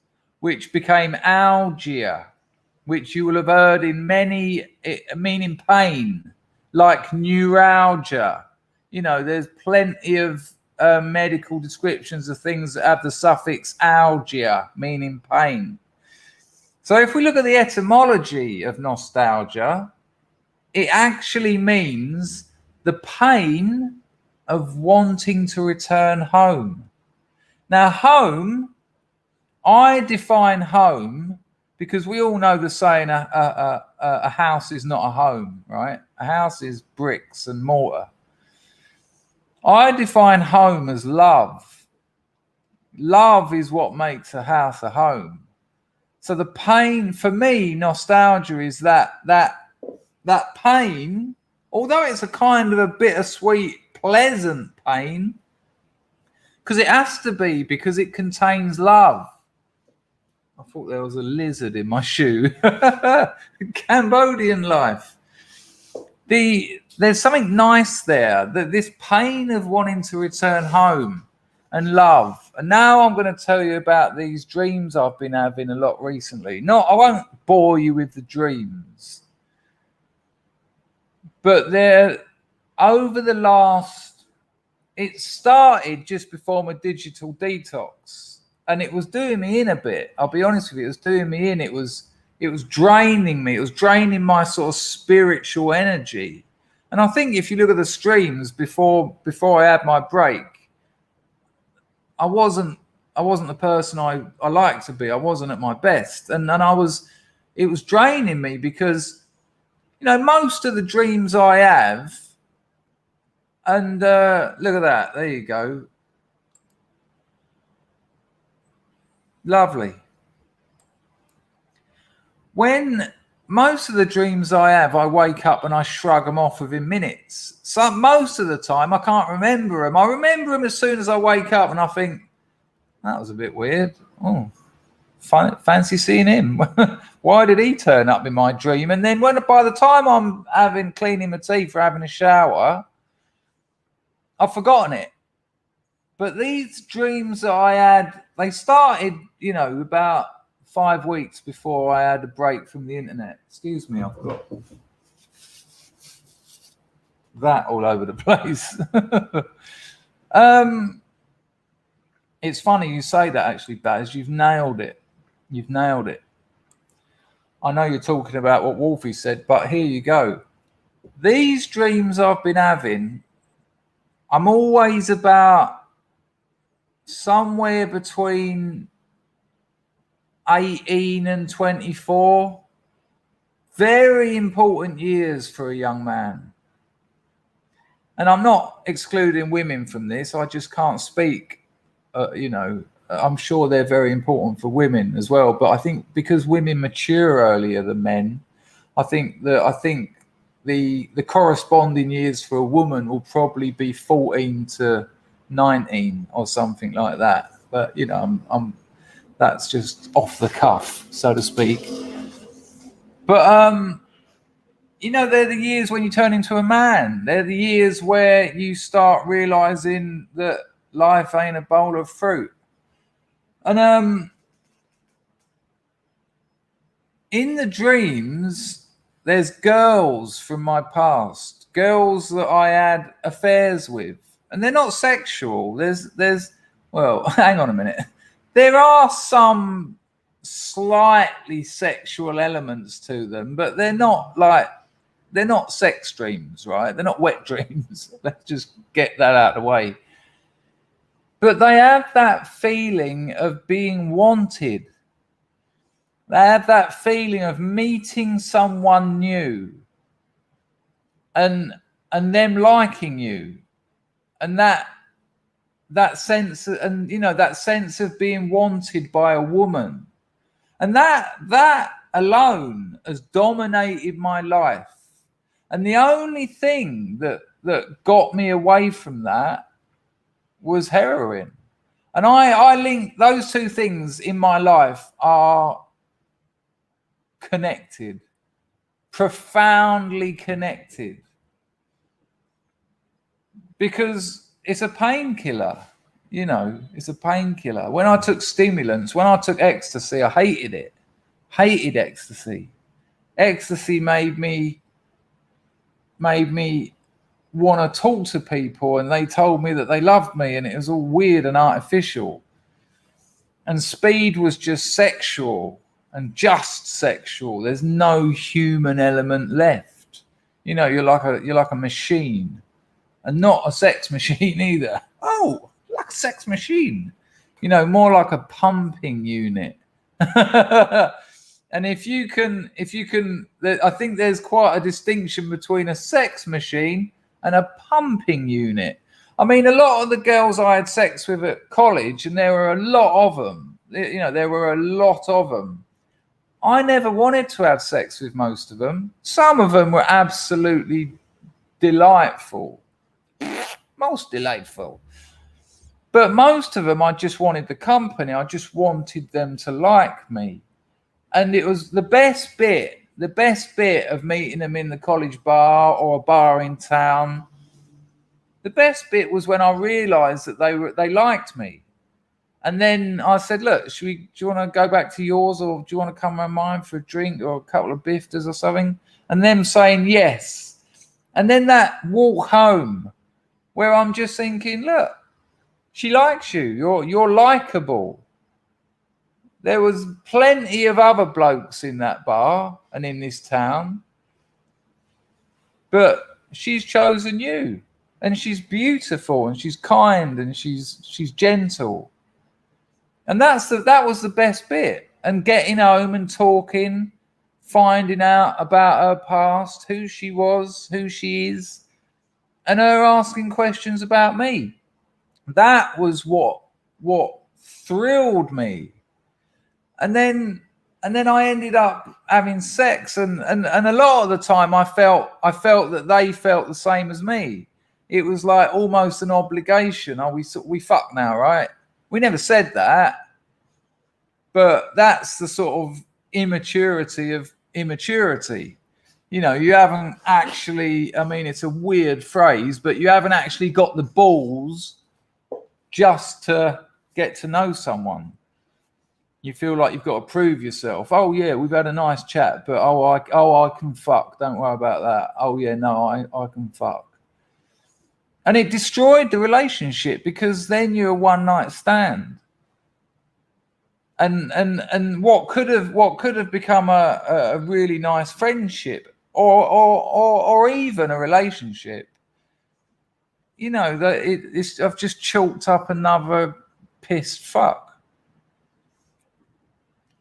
A: which became algia, which you will have heard in many, meaning pain, like neuralgia. You know, there's plenty of medical descriptions of things that have the suffix algia, meaning pain. So if we look at the etymology of nostalgia, it actually means the pain of wanting to return home. Now, home, I define home because we all know the saying, a house is not a home, right? A house is bricks and mortar. I define home as love. Love is what makes a house a home. So the pain, for me, nostalgia is that pain, although it's a kind of a bittersweet, pleasant pain, because it has to be, because it contains love. I thought there was a lizard in my shoe. Cambodian life. There's something nice there, that this pain of wanting to return home and love. And now I'm going to tell you about these dreams I've been having a lot recently. I won't bore you with the dreams, but they're over the last, it started just before my digital detox, and it was doing me in a bit. I'll be honest with you, it was doing me in. It was draining me. It was draining my sort of spiritual energy. And I think if you look at the streams before I had my break, I wasn't the person I like to be. I wasn't at my best. And it was draining me because, you know, most of the dreams I have, and look at that. There you go. Lovely. When most of the dreams I have, I wake up and I shrug them off within minutes. So most of the time, I can't remember them. I remember them as soon as I wake up and I think, that was a bit weird. Oh, fancy seeing him. Why did he turn up in my dream? And then by the time I'm cleaning my teeth or having a shower, I've forgotten it. But these dreams that I had, they started, you know, about 5 weeks before I had a break from the internet. Excuse me, I've got that all over the place. It's funny you say that, actually, Baz. You've nailed it. You've nailed it. I know you're talking about what Wolfie said, but here you go. These dreams I've been having, I'm always about somewhere between 18 and 24. Very important years for a young man. And I'm not excluding women from this. I just can't speak. You know, I'm sure they're very important for women as well. But I think because women mature earlier than men, I think the corresponding years for a woman will probably be 14 to 19 or something like that. But you know, I'm that's just off the cuff, so to speak. But you know, they're the years when you turn into a man. They're the years where you start realizing that life ain't a bowl of fruit. And in the dreams, there's girls from my past, girls that I had affairs with, and they're not sexual. There's well, hang on a minute. There are some slightly sexual elements to them, but they're not sex dreams, right? They're not wet dreams. Let's just get that out of the way. But they have that feeling of being wanted. They have that feeling of meeting someone new and them liking you, and that sense, and you know, that sense of being wanted by a woman, and that alone has dominated my life. And the only thing that got me away from that was heroin. And I link those two things in my life are connected, profoundly connected, because it's a painkiller. You know, it's a painkiller. When I took stimulants, when I took ecstasy, I hated it. Hated ecstasy. Ecstasy made me want to talk to people, and they told me that they loved me, and it was all weird and artificial. And speed was just sexual and just sexual. There's no human element left. You know, you're like a machine, and not a sex machine either. Oh, like a sex machine. You know, more like a pumping unit. And if you can, I think there's quite a distinction between a sex machine and a pumping unit. I mean, a lot of the girls I had sex with at college, and there were a lot of them, you know, there were a lot of them. I never wanted to have sex with most of them. Some of them were absolutely delightful, most delightful. But most of them, I just wanted the company. I just wanted them to like me. And it was the best bit of meeting them in the college bar or a bar in town. The best bit was when I realized that they liked me. And then I said, look, do you want to go back to yours, or do you want to come around mine for a drink or a couple of bifters or something? And them saying yes. And then that walk home where I'm just thinking, look, she likes you. You're likable. There was plenty of other blokes in that bar and in this town, but she's chosen you, and she's beautiful, and she's kind, and she's gentle. And that was the best bit. And getting home and talking, finding out about her past, who she was, who she is, and her asking questions about me. That was what thrilled me. And then I ended up having sex, and a lot of the time I felt that they felt the same as me. It was like almost an obligation. Oh, we fuck now, right? We never said that, but that's the sort of immaturity of immaturity. You know, you haven't actually, I mean, it's a weird phrase, but you haven't actually got the balls just to get to know someone. You feel like you've got to prove yourself. Oh yeah, we've had a nice chat, but I can fuck. Don't worry about that. Oh yeah, no, I can fuck. And it destroyed the relationship, because then you're a one night stand. And what could have become a really nice friendship or even a relationship, you know, that it's I've just chalked up another pissed fuck.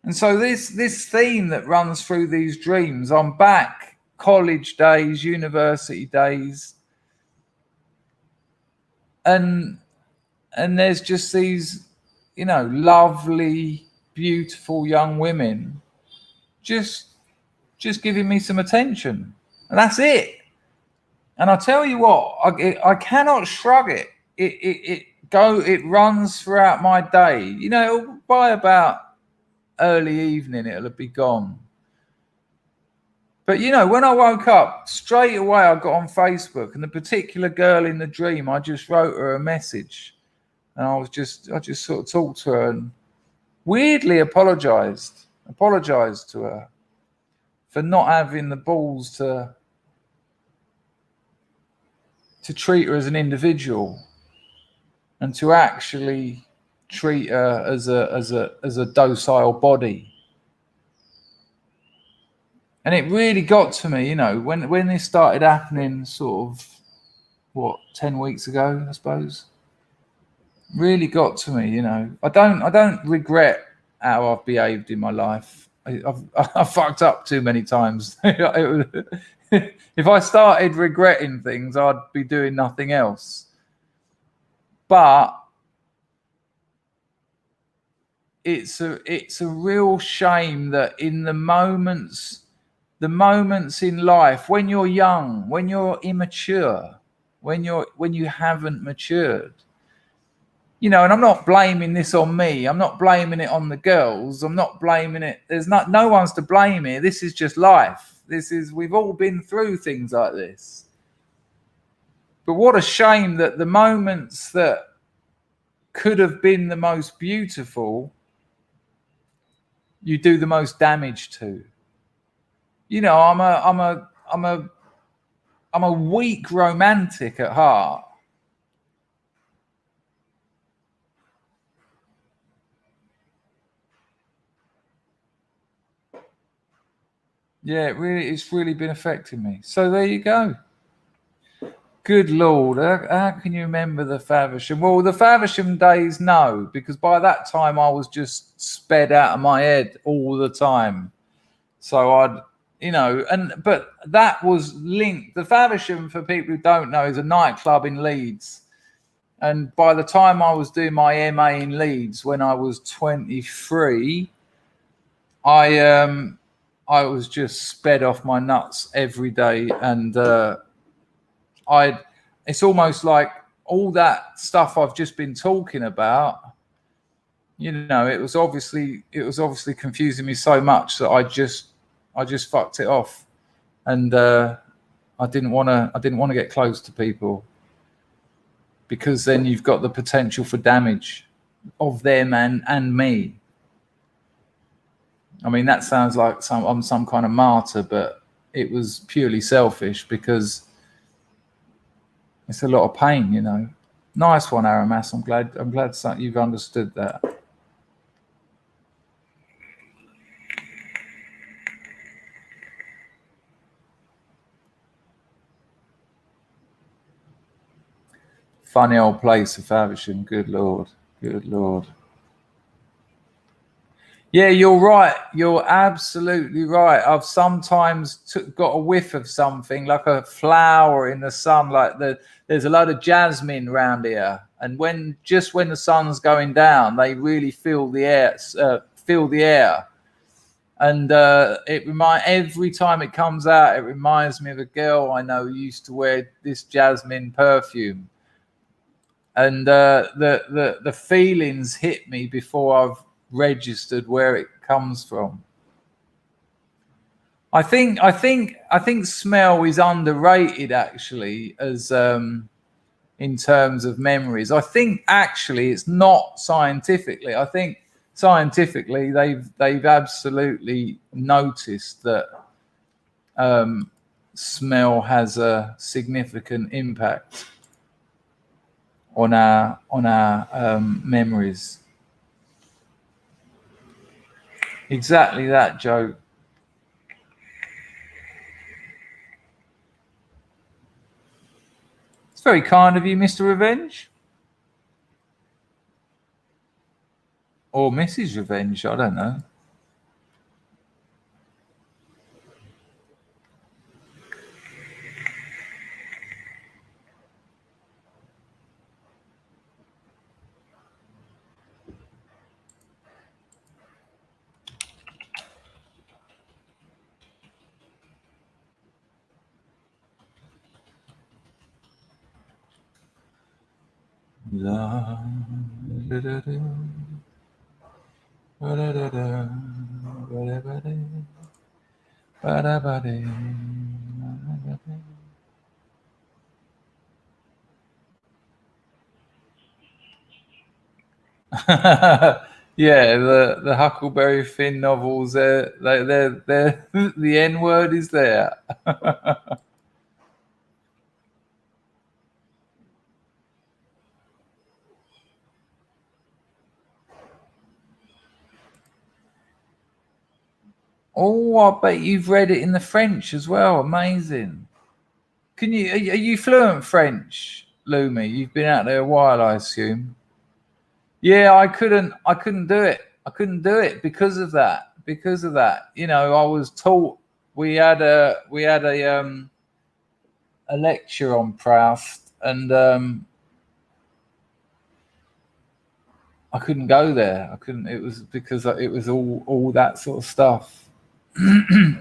A: And so this theme that runs through these dreams, I'm back, college days, university days, and there's just these, you know, lovely, beautiful young women just giving me some attention, and that's it. And I tell you what, I cannot shrug it. It runs throughout my day. You know, by about early evening, it'll be gone. But you know, when I woke up, straight away I got on Facebook, and the particular girl in the dream, I just wrote her a message, and I just sort of talked to her and weirdly apologized to her for not having the balls to treat her as an individual, and to actually treat her as a docile body. And it really got to me, you know, when this started happening, sort of 10 weeks ago, I suppose. Really got to me, you know. I don't regret how I've behaved in my life. I've fucked up too many times. If I started regretting things, I'd be doing nothing else. But it's a real shame that in the moments in life, when you're young, when you're immature, when you haven't matured, you know, and I'm not blaming this on me. I'm not blaming it on the girls. I'm not blaming it. There's no one's to blame here. This is just life. We've all been through things like this. But what a shame that the moments that could have been the most beautiful, you do the most damage to. You know, I'm a weak romantic at heart. Yeah, it's really been affecting me. So there you go. Good Lord, how can you remember the Faversham? Well, the Faversham days, no, because by that time I was just sped out of my head all the time. So I'd, you know, but that was linked. The Faversham, for people who don't know, is a nightclub in Leeds. And by the time I was doing my MA in Leeds, when I was 23, I was just sped off my nuts every day, and it's almost like all that stuff I've just been talking about, you know, it was obviously confusing me so much that I just fucked it off, and I didn't want to get close to people, because then you've got the potential for damage of them and me. I mean, that sounds like I'm some kind of martyr, but it was purely selfish, because it's a lot of pain, you know. Nice one, Aramas. I'm glad you've understood that. Funny old place of Faversham. Good Lord. Good Lord. Yeah, you're right. You're absolutely right. I've sometimes got a whiff of something, like a flower in the sun, like there's a load of jasmine around here. And when the sun's going down, they really fill the air. And every time it comes out, it reminds me of a girl I know who used to wear this jasmine perfume. And the feelings hit me before I've registered where it comes from. I think smell is underrated, actually, as in in terms of memories. I think actually it's not scientifically. I think scientifically they've absolutely noticed that smell has a significant impact on our memories. Exactly that, Joe. It's very kind of you, Mr. Revenge. Or Mrs. Revenge, I don't know. Yeah, the Huckleberry Finn novels. They're the N word is there. Oh, I bet you've read it in the French as well. Amazing. Can you? Are you fluent French, Lumi? You've been out there a while, I assume. Yeah, I couldn't do it. I couldn't do it because of that. Because of that, you know, I was taught. We had a lecture on Proust, and I couldn't go there. I couldn't. It was because it was all that sort of stuff.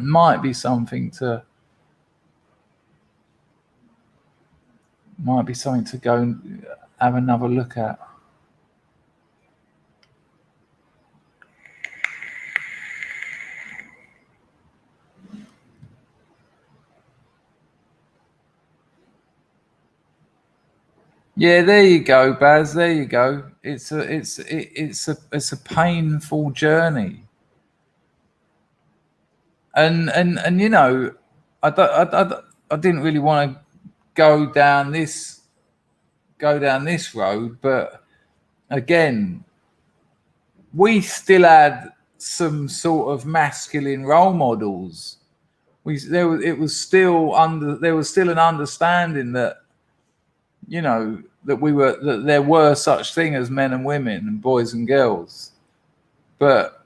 A: Might be something to go and have another look at. Yeah, there you go, Baz. There you go. It's a painful journey, and you know, I didn't really want to go down this road, but again, we still had some sort of masculine role models. There was still an understanding that, you know, that there were such thing as men and women and boys and girls. But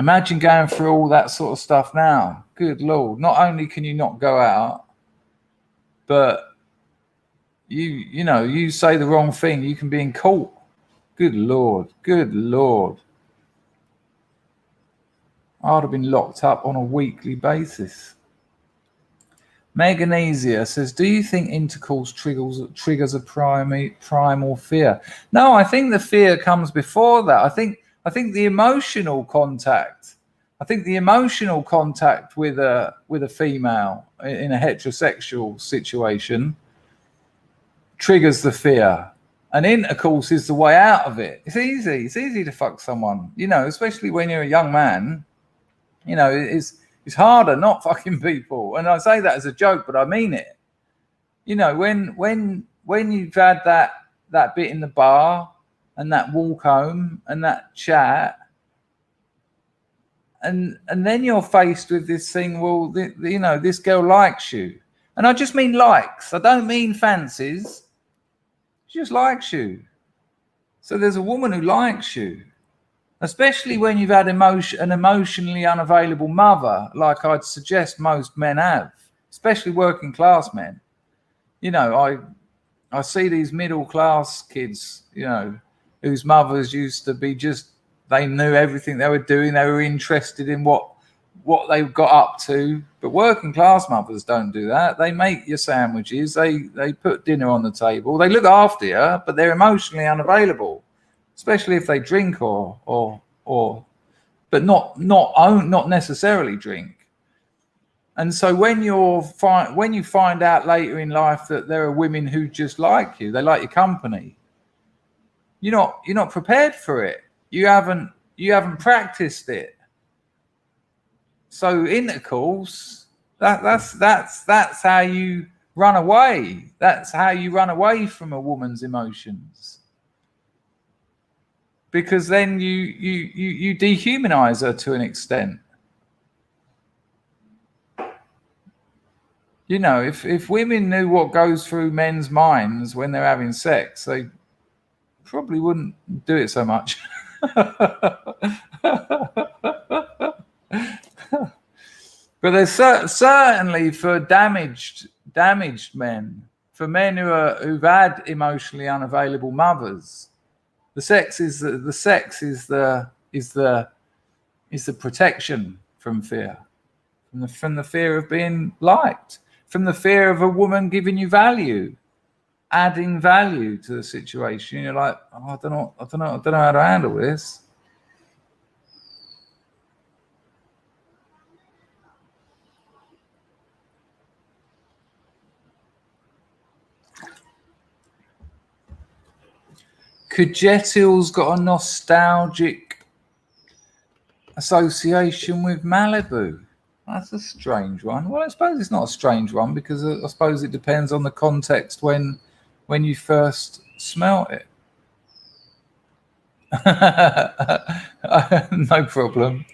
A: imagine going through all that sort of stuff now. Good Lord. Not only can you not go out, but you know, you say the wrong thing, you can be in court. Good Lord. Good Lord. I'd have been locked up on a weekly basis. Meganesia says, do you think intercourse triggers a primal fear? No, I think the fear comes before that. I think the emotional contact. I think the emotional contact with a female in a heterosexual situation triggers the fear. And intercourse is the way out of it. It's easy. It's easy to fuck someone, you know, especially when you're a young man. You know, it's harder not fucking people. And I say that as a joke, but I mean it. You know, when you've had that bit in the bar and that walk home and that chat, and then you're faced with this thing, well, you know, this girl likes you. And I just mean likes. I don't mean fancies. She just likes you. So there's a woman who likes you. Especially when you've had an emotionally unavailable mother, like I'd suggest most men have, especially working class men. You know, I see these middle class kids, you know, whose mothers used to be just, they knew everything they were doing. They were interested in what they got up to. But working class mothers don't do that. They make your sandwiches. They put dinner on the table. They look after you, but they're emotionally unavailable. Especially if they drink or but not necessarily drink. And so when you find out later in life that there are women who just like you, they like your company, you're not prepared for it. You haven't practiced it. So intercourse, that's how you run away. That's how you run away from a woman's emotions. Because then you dehumanize her to an extent. You know, if women knew what goes through men's minds when they're having sex, they probably wouldn't do it so much. But there's certainly for damaged men, for men who've had emotionally unavailable mothers, the sex is the protection from fear, from the fear of being liked, from the fear of a woman giving you value, adding value to the situation. You're like, oh, I don't know how to handle this. Kujetil's got a nostalgic association with Malibu. That's a strange one. Well, I suppose it's not a strange one because I suppose it depends on the context when you first smelt it. No problem.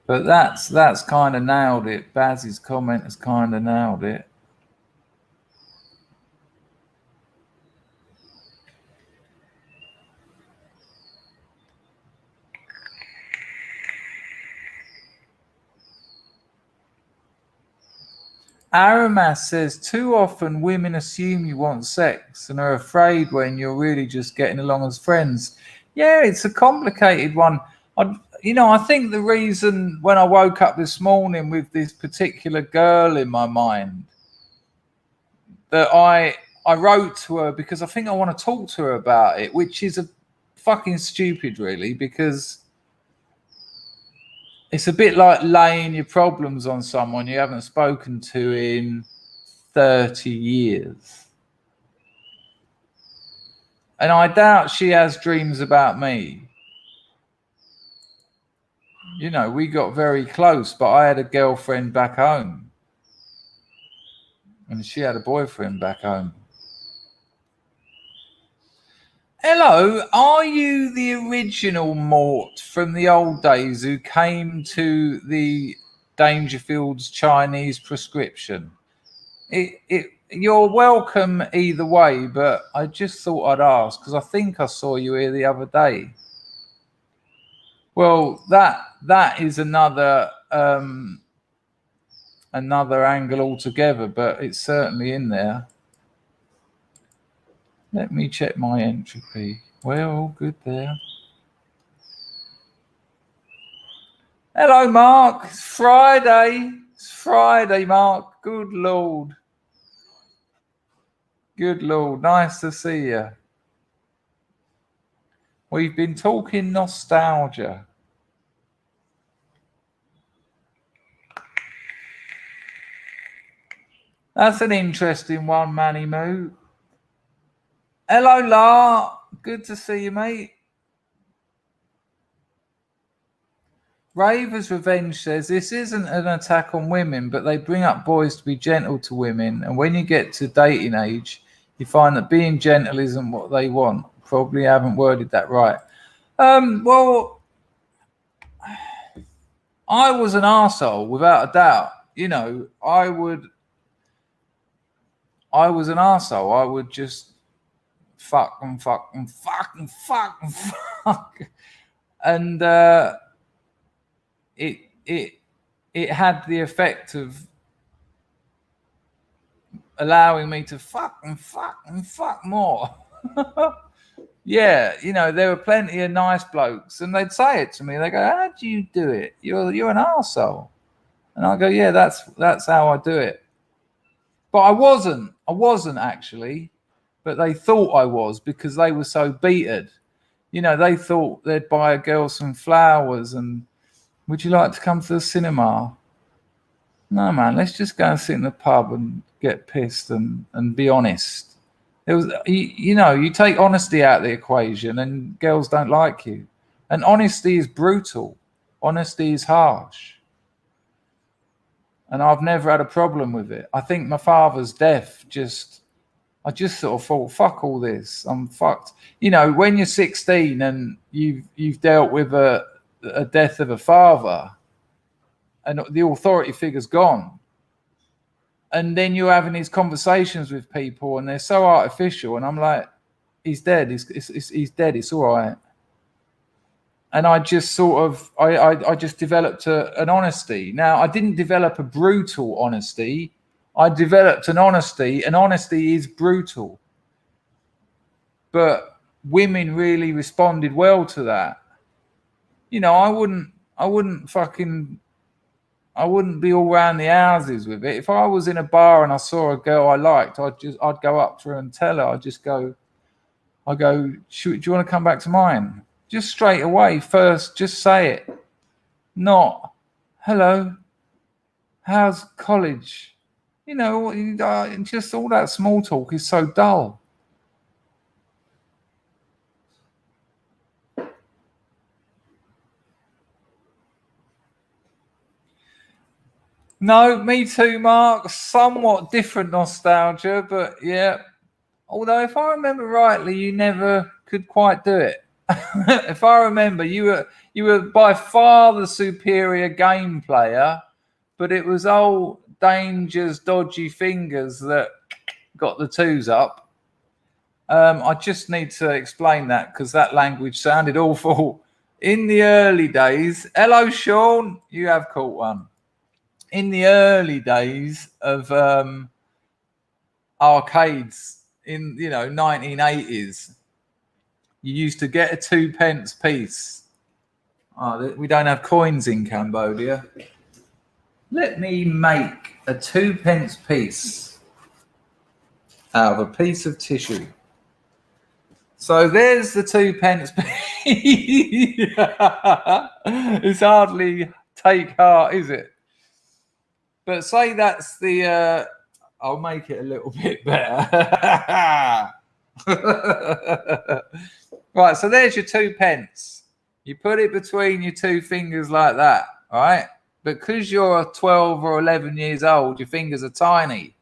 A: But that's kind of nailed it. Baz's comment has kind of nailed it. Aramas says, too often women assume you want sex and are afraid when you're really just getting along as friends. Yeah, it's a complicated one. I think the reason when I woke up this morning with this particular girl in my mind, that I wrote to her because I think I want to talk to her about it, which is a fucking stupid, really, because it's a bit like laying your problems on someone you haven't spoken to in 30 years. And I doubt she has dreams about me. You know, we got very close, but I had a girlfriend back home. And she had a boyfriend back home. Hello, are you the original Mort from the old days who came to the Dangerfield's Chinese prescription? You're welcome either way, but I just thought I'd ask because I think I saw you here the other day. Well, that is another angle altogether, but it's certainly in there. Let me check my entropy. We're all good there. Hello, Mark. It's Friday. It's Friday, Mark. Good Lord. Good Lord. Nice to see you. We've been talking nostalgia. That's an interesting one, Manny Moo. Hello, La. Good to see you, mate. Raver's Revenge says, this isn't an attack on women, but they bring up boys to be gentle to women. And when you get to dating age, you find that being gentle isn't what they want. Probably haven't worded that right. Well, I was an arsehole, without a doubt. You know, I was an arsehole. I would just fuck. And it had the effect of allowing me to fuck more. Yeah, you know, there were plenty of nice blokes and they'd say it to me. They go, how do you do it? You're an arsehole. And I go, yeah, that's how I do it. But I wasn't actually, but they thought I was because they were so beaten. You know, they thought they'd buy a girl some flowers and, would you like to come to the cinema? No, man, let's just go and sit in the pub and get pissed and be honest. It was, you know, you take honesty out of the equation and girls don't like you. And honesty is brutal. Honesty is harsh. And I've never had a problem with it. I think my father's death I just sort of thought, fuck all this. I'm fucked. You know, when you're 16 and you've dealt with a death of a father and the authority figure's gone, and then you're having these conversations with people and they're so artificial, and I'm like, he's dead. He's dead. It's all right. And I just sort of, I just developed an honesty. Now, I didn't develop a brutal honesty. I developed an honesty, and honesty is brutal. But women really responded well to that. You know, I wouldn't be all around the houses with it. If I was in a bar and I saw a girl I liked, I'd go up to her and tell her. Do you want to come back to mine? Just straight away, first, just say it. Not, hello, how's college? You know, just all that small talk is so dull. No, me too, Mark. Somewhat different nostalgia, but yeah. Although, if I remember rightly, you never could quite do it. If I remember, you were by far the superior game player, but it was old Danger's dodgy fingers that got the twos up. I just need to explain that because that language sounded awful. In the early days, hello, Sean, you have caught one. In the early days of arcades in 1980s, you used to get a 2p piece. Oh, we don't have coins in Cambodia. Let me make a 2p piece out of a piece of tissue. So there's the 2p piece. It's hardly take heart, is it? But say that's the, I'll make it a little bit better. Right, so there's your 2p. You put it between your two fingers like that, all right? Because you're 12 or 11 years old, your fingers are tiny.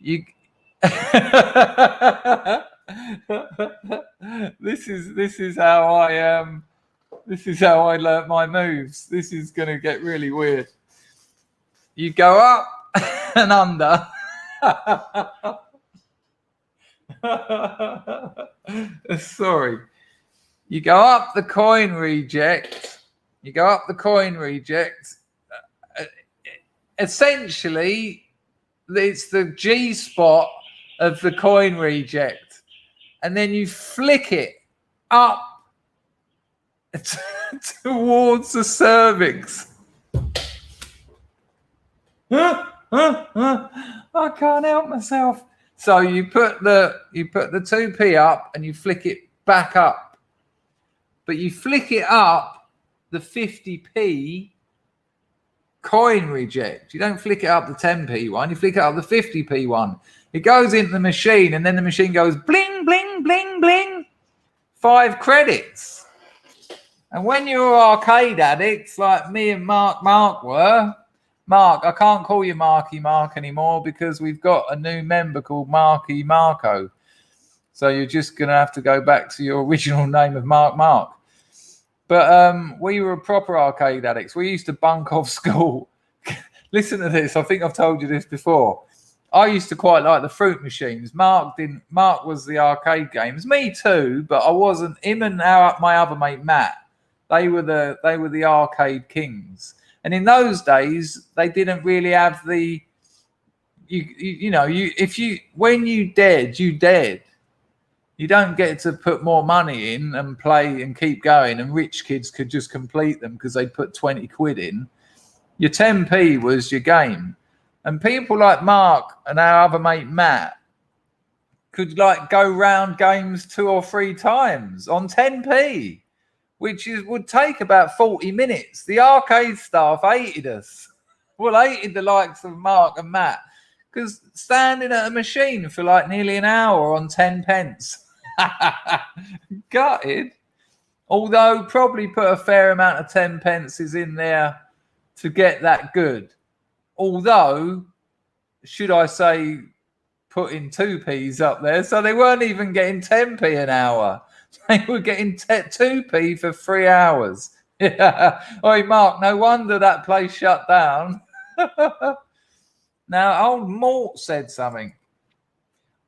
A: This is how I learnt my moves. This is going to get really weird. You go up and under. Sorry. You go up the coin reject. Essentially, it's the G spot of the coin reject. And then you flick it up towards the cervix. I can't help myself. So you put the 2p up and you flick it back up, but you flick it up the 50p coin reject. You don't flick it up the 10p one. You flick it up the 50p one. It goes into the machine, and then the machine goes bling bling bling bling. 5 credits. And when you're arcade addicts like me and Mark were. Mark, I can't call you Marky Mark anymore because we've got a new member called Marky Marco. So you're just going to have to go back to your original name of Mark. But we were proper arcade addicts. We used to bunk off school. Listen to this. I think I've told you this before. I used to quite like the fruit machines. Mark didn't. Mark was the arcade games. Me too, but I wasn't. Him and my other mate Matt, they were the arcade kings. And in those days, they didn't really have the, when you dead, you dead. You don't get to put more money in and play and keep going. And rich kids could just complete them because they put 20 quid in. Your 10p was your game. And people like Mark and our other mate Matt could like go round games 2 or 3 times on 10p, which would take about 40 minutes. The arcade staff hated us. Well, hated the likes of Mark and Matt, because standing at a machine for like nearly an hour on 10 pence. Gutted. Although probably put a fair amount of 10 pences in there to get that good. Although, should I say, putting 2p's up there, so they weren't even getting 10p an hour. They were getting 2p for 3 hours. Yeah. Oi, Mark, no wonder that place shut down. Now, old Mort said something.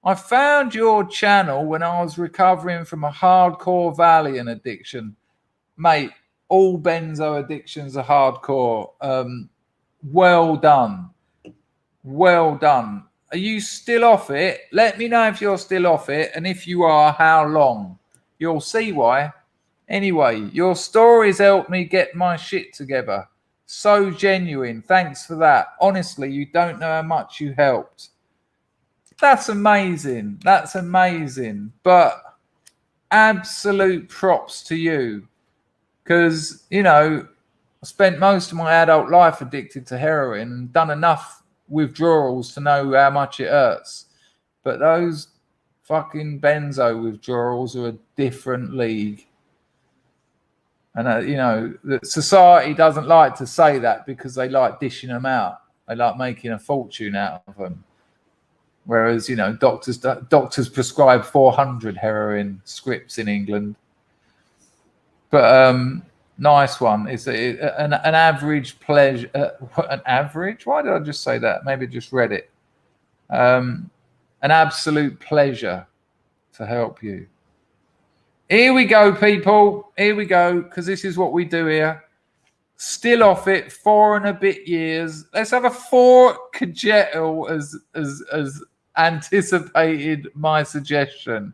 A: I found your channel when I was recovering from a hardcore Valiant addiction. Mate, all benzo addictions are hardcore. Well done. Well done. Are you still off it? Let me know if you're still off it, and if you are, how long. You'll see why. Anyway, your stories helped me get my shit together. So genuine. Thanks for that. Honestly, you don't know how much you helped. That's amazing. That's amazing. But absolute props to you. Because, you know, I spent most of my adult life addicted to heroin and done enough withdrawals to know how much it hurts. But those fucking benzo withdrawals are a different league. And, you know, that society doesn't like to say that because they like dishing them out. They like making a fortune out of them. Whereas, you know, doctors prescribe 400 heroin scripts in England. But nice one. It's an average pleasure. An average? Why did I just say that? Maybe I just read it. An absolute pleasure to help you. Here we go, people. Here we go, because this is what we do here. Still off it, 4 and a bit years. Let's have a 4 Kajetil as anticipated my suggestion.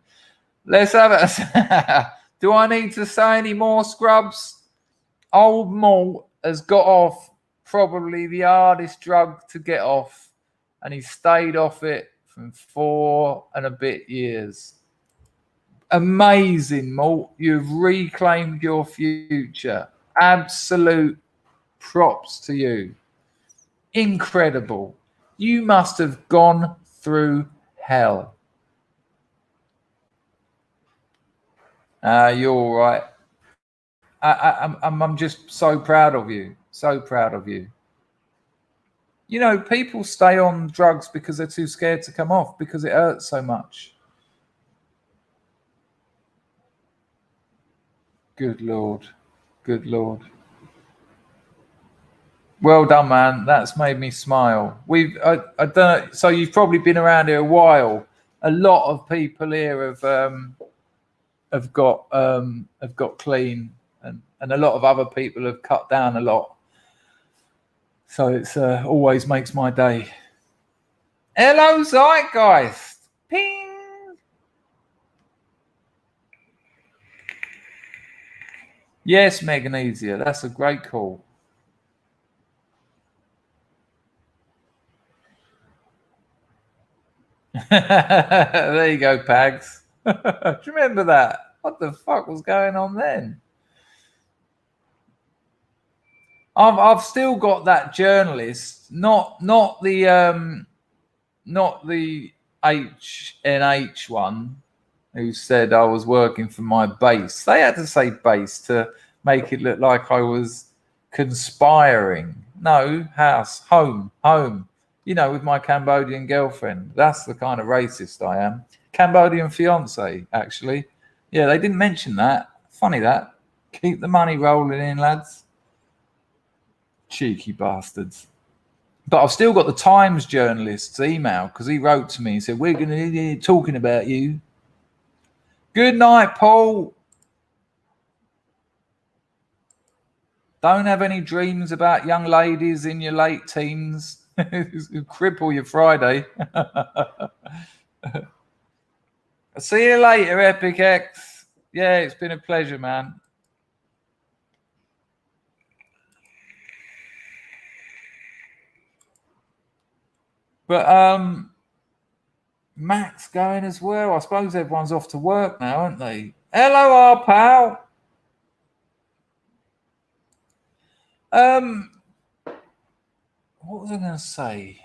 A: Let's have it. Do I need to say any more, Scrubs? Old Malt has got off probably the hardest drug to get off, and he stayed off it from 4 and a bit years. Amazing, Malt. You've reclaimed your future. Absolute props to you. Incredible. You must have gone through hell. You're all right. I'm just so proud of you. So proud of you. You know, people stay on drugs because they're too scared to come off because it hurts so much. Good Lord. Good Lord. Well done, man. That's made me smile. I don't know. So you've probably been around here a while. A lot of people here have got clean, and a lot of other people have cut down a lot. So it's always makes my day. Hello, Zeitgeist. Ping. Yes, Magnesia. That's a great call. There you go, Pags. Do you remember that? What the fuck was going on then? I've still got that journalist, not the HNH one, who said I was working for my base. They had to say base to make it look like I was conspiring. No, house, home. You know, with my Cambodian girlfriend. That's the kind of racist I am. Cambodian fiance, actually. Yeah, they didn't mention that. Funny that. Keep the money rolling in, lads. Cheeky bastards. But I've still got the Times journalist's email because he wrote to me and said, we're going to be talking about you. Good night, Paul. Don't have any dreams about young ladies in your late teens who cripple your Friday. See you later, Epic X. Yeah, it's been a pleasure, man. But Matt's going as well. I suppose everyone's off to work now, aren't they? Hello, our pal. What was I going to say?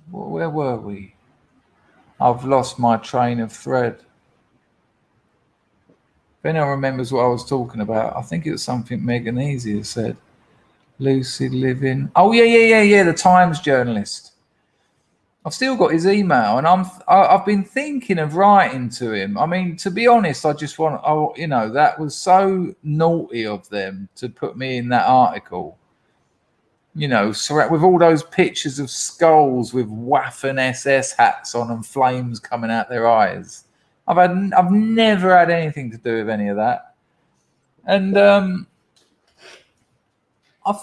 A: Where were we? I've lost my train of thread. If anyone remembers what I was talking about, I think it was something Megan Easy said. Lucid living. Oh yeah. The Times journalist. I've still got his email, and I've been thinking of writing to him. I mean, to be honest, I just want. That was so naughty of them to put me in that article. With all those pictures of skulls with Waffen SS hats on and flames coming out their eyes. I've never had anything to do with any of that, and I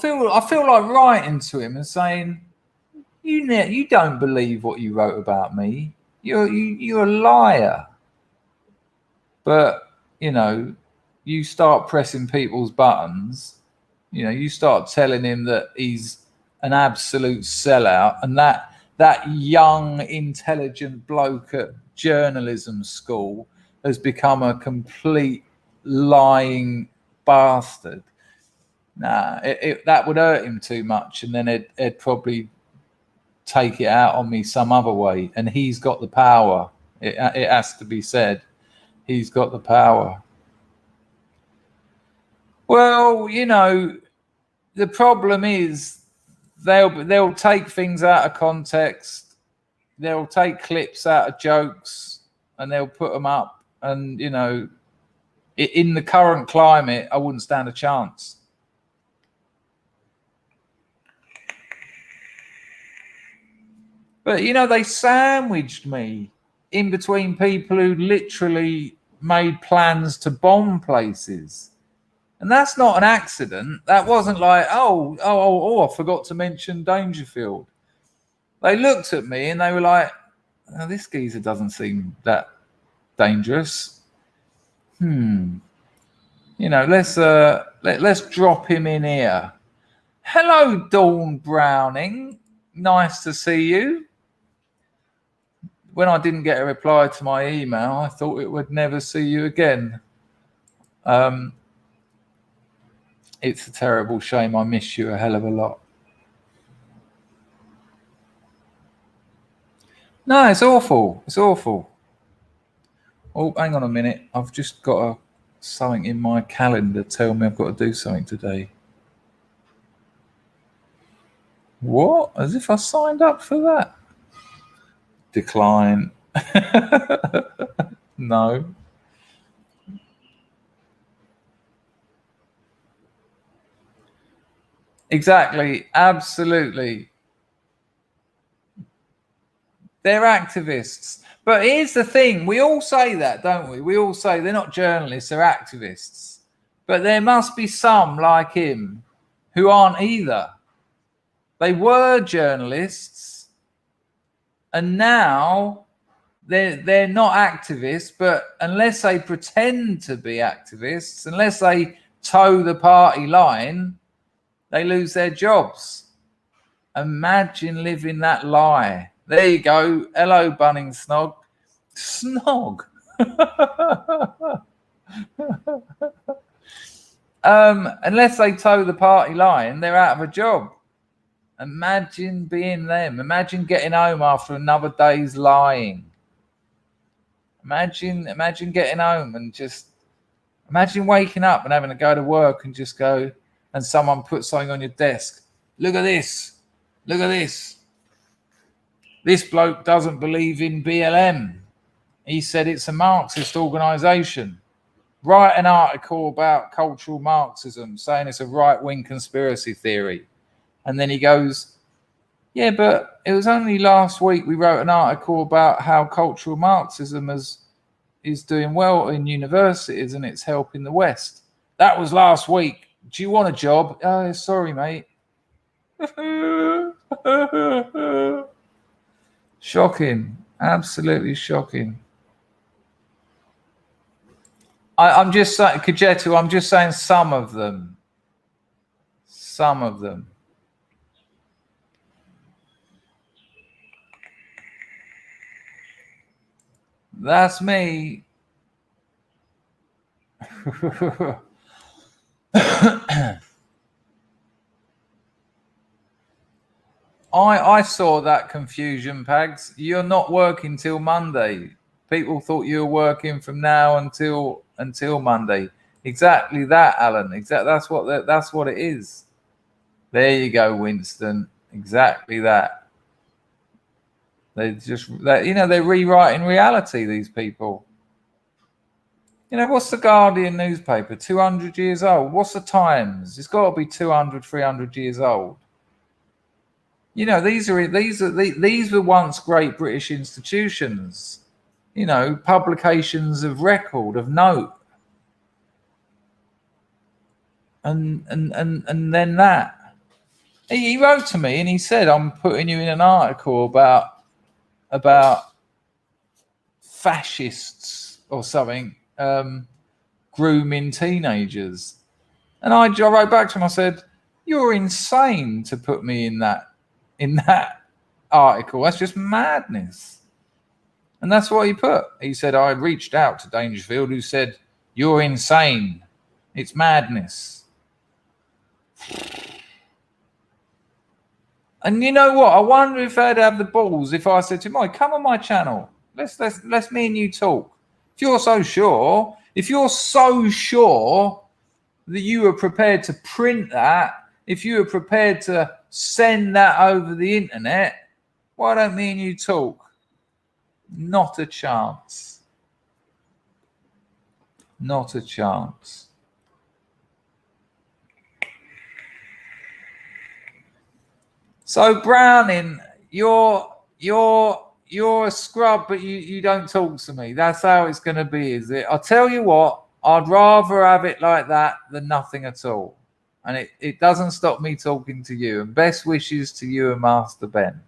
A: feel like writing to him and saying, you don't believe what you wrote about me. You're a liar. But you start pressing people's buttons. You start telling him that he's an absolute sellout, and that young, intelligent bloke at journalism school has become a complete lying bastard. Nah, that would hurt him too much, and then it'd probably take it out on me some other way. And he's got the power. It has to be said. He's got the power. Well, the problem is they'll take things out of context. They'll take clips out of jokes and they'll put them up. And, in the current climate, I wouldn't stand a chance. But, they sandwiched me in between people who literally made plans to bomb places. And that's not an accident. That wasn't like, I forgot to mention Dangerfield. They looked at me and they were like, oh, this geezer doesn't seem that dangerous. Let's drop him in here. Hello, Dawn Browning. Nice to see you. When I didn't get a reply to my email, I thought it would never see you again. It's a terrible shame. I miss you a hell of a lot. No, it's awful. It's awful. Oh, hang on a minute. I've just got something in my calendar tell me I've got to do something today. What? As if I signed up for that? Decline. No. Exactly. Absolutely. They're activists. But here's the thing. We all say that, don't we? We all say they're not journalists, they're activists. But there must be some like him who aren't either. They were journalists and now they're not activists, but unless they pretend to be activists, unless they toe the party line, they lose their jobs. Imagine living that lie. There you go. Hello, Bunning Snog. Snog. Unless they toe the party line, they're out of a job. Imagine being them. Imagine getting home after another day's lying. Imagine getting home and just imagine waking up and having to go to work and just go, and someone puts something on your desk. Look at this. Look at this. This bloke doesn't believe in BLM. He said it's a Marxist organization. Write an article about cultural Marxism saying it's a right-wing conspiracy theory. And then he goes, yeah, but it was only last week we wrote an article about how cultural Marxism is doing well in universities and it's helping the West. That was last week. Do you want a job? Oh, sorry, mate. Shocking. Absolutely shocking. I'm just saying, Kajetu, I'm just saying some of them. Some of them. That's me. I saw that confusion, Pags. You're not working till Monday. People thought you were working from now until Monday. Exactly that, Alan. That's what it is. There you go, Winston. Exactly that. They're rewriting reality, these people. What's the Guardian newspaper? 200 years old. What's the Times? It's got to be 200, 300 years old. These were once great British institutions. Publications of record, of note. And then that. He wrote to me and he said, I'm putting you in an article about fascists or something grooming teenagers. And I wrote back to him, I said, you're insane to put me in that article. That's just madness. And that's what he put. He said, I reached out to Dangerfield, who said, you're insane. It's madness. And you know what? I wonder if they'd have the balls if I said to him, come on my channel. Let's me and you talk. If you're so sure that you were prepared to print that, if you were prepared to send that over the internet, why don't me and you talk? Not a chance. Not a chance. So Browning, you're a scrub, but you don't talk to me. That's how it's going to be, is it? I'll tell you what, I'd rather have it like that than nothing at all. And it doesn't stop me talking to you. And best wishes to you and Master Ben.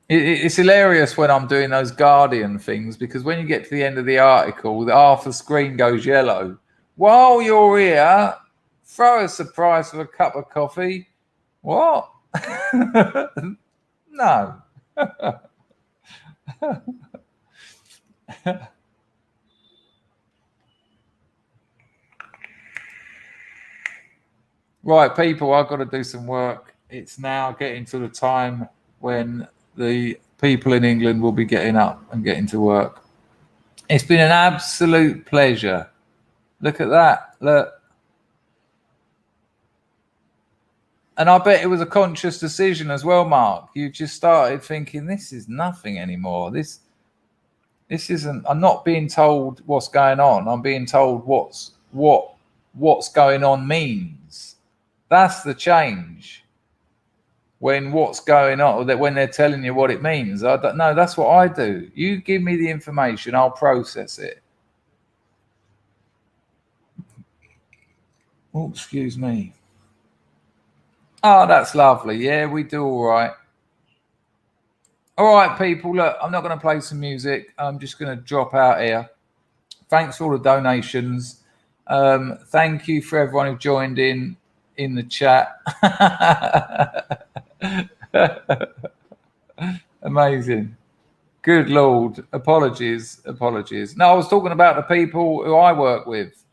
A: It's hilarious when I'm doing those Guardian things, because when you get to the end of the article, half the screen goes yellow. While you're here, throw us a price for a cup of coffee. What? No. Right, people, I've got to do some work. It's now getting to the time when the people in England will be getting up and getting to work. It's been an absolute pleasure. Look at that. Look. And I bet it was a conscious decision as well, Mark. You just started thinking, this is nothing anymore. This isn't. I'm not being told what's going on. I'm being told what's going on means. That's the change. When what's going on, or that when they're telling you what it means, I don't know. That's what I do. You give me the information, I'll process it. Oh, excuse me. Oh, that's lovely. Yeah, we do all right. All right, people. Look, I'm not going to play some music. I'm just going to drop out here. Thanks for all the donations. Thank you for everyone who joined in the chat. Amazing. Good Lord. Apologies. No, I was talking about the people who I work with.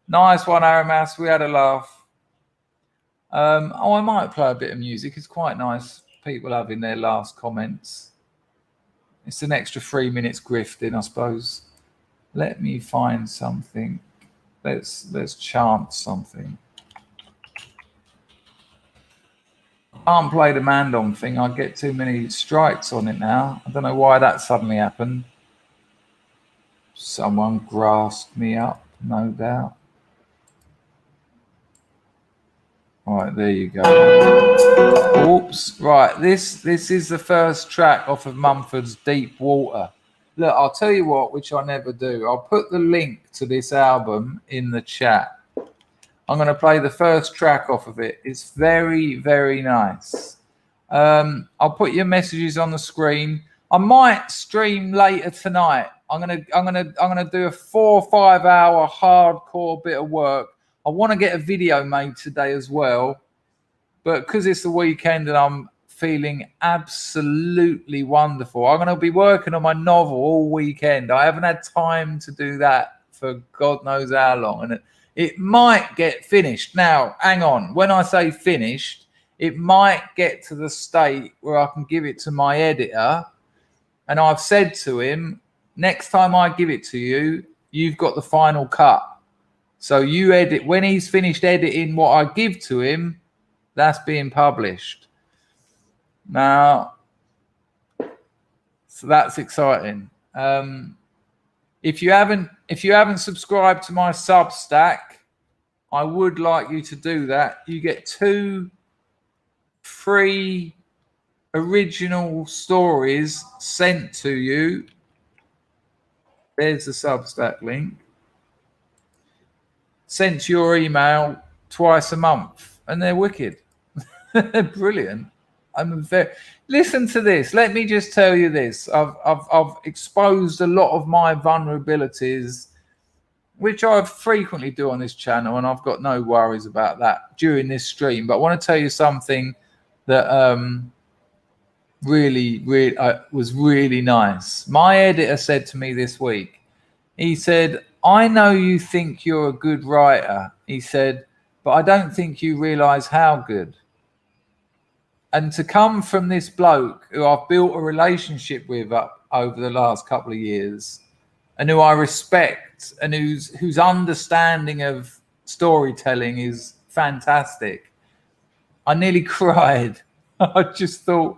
A: Nice one, Aramas. We had a laugh. I might play a bit of music. It's quite nice. People having their last comments. It's an extra 3 minutes grifting, I suppose. Let me find something. Let's chant something. I can't play the Mandom thing. I get too many strikes on it now. I don't know why that suddenly happened. Someone grasped me up, no doubt. All right, there you go. Oops. Right, this is the first track off of Mumford's Deep Water. Look, I'll tell you what, which I never do. I'll put the link to this album in the chat. I'm going to play the first track off of it. It's very, very nice. I'll put your messages on the screen. I might stream later tonight. I'm gonna do a 4 or 5 hour hardcore bit of work I want to get a video made today as well, but because it's the weekend and I'm feeling absolutely wonderful, I'm going to be working on my novel all weekend. I haven't had time to do that for God knows how long, and it might get finished. Now, hang on. When I say finished, it might get to the state where I can give it to my editor, and I've said to him, next time I give it to you, you've got the final cut. So you edit, when he's finished editing what I give to him, that's being published. Now, so that's exciting. If you haven't subscribed to my Substack, I would like you to do that. You get 2 free original stories sent to you. There's the Substack link. Sent to your email twice a month, and they're wicked. They're brilliant. Listen to this. Let me just tell you this. I've exposed a lot of my vulnerabilities, which I frequently do on this channel, and I've got no worries about that during this stream. But I want to tell you something that really was really nice. My editor said to me this week, he said, I know you think you're a good writer, he said, but I don't think you realize how good. And to come from this bloke who I've built a relationship with up over the last couple of years, and who I respect, and whose understanding of storytelling is fantastic, I nearly cried. I just thought,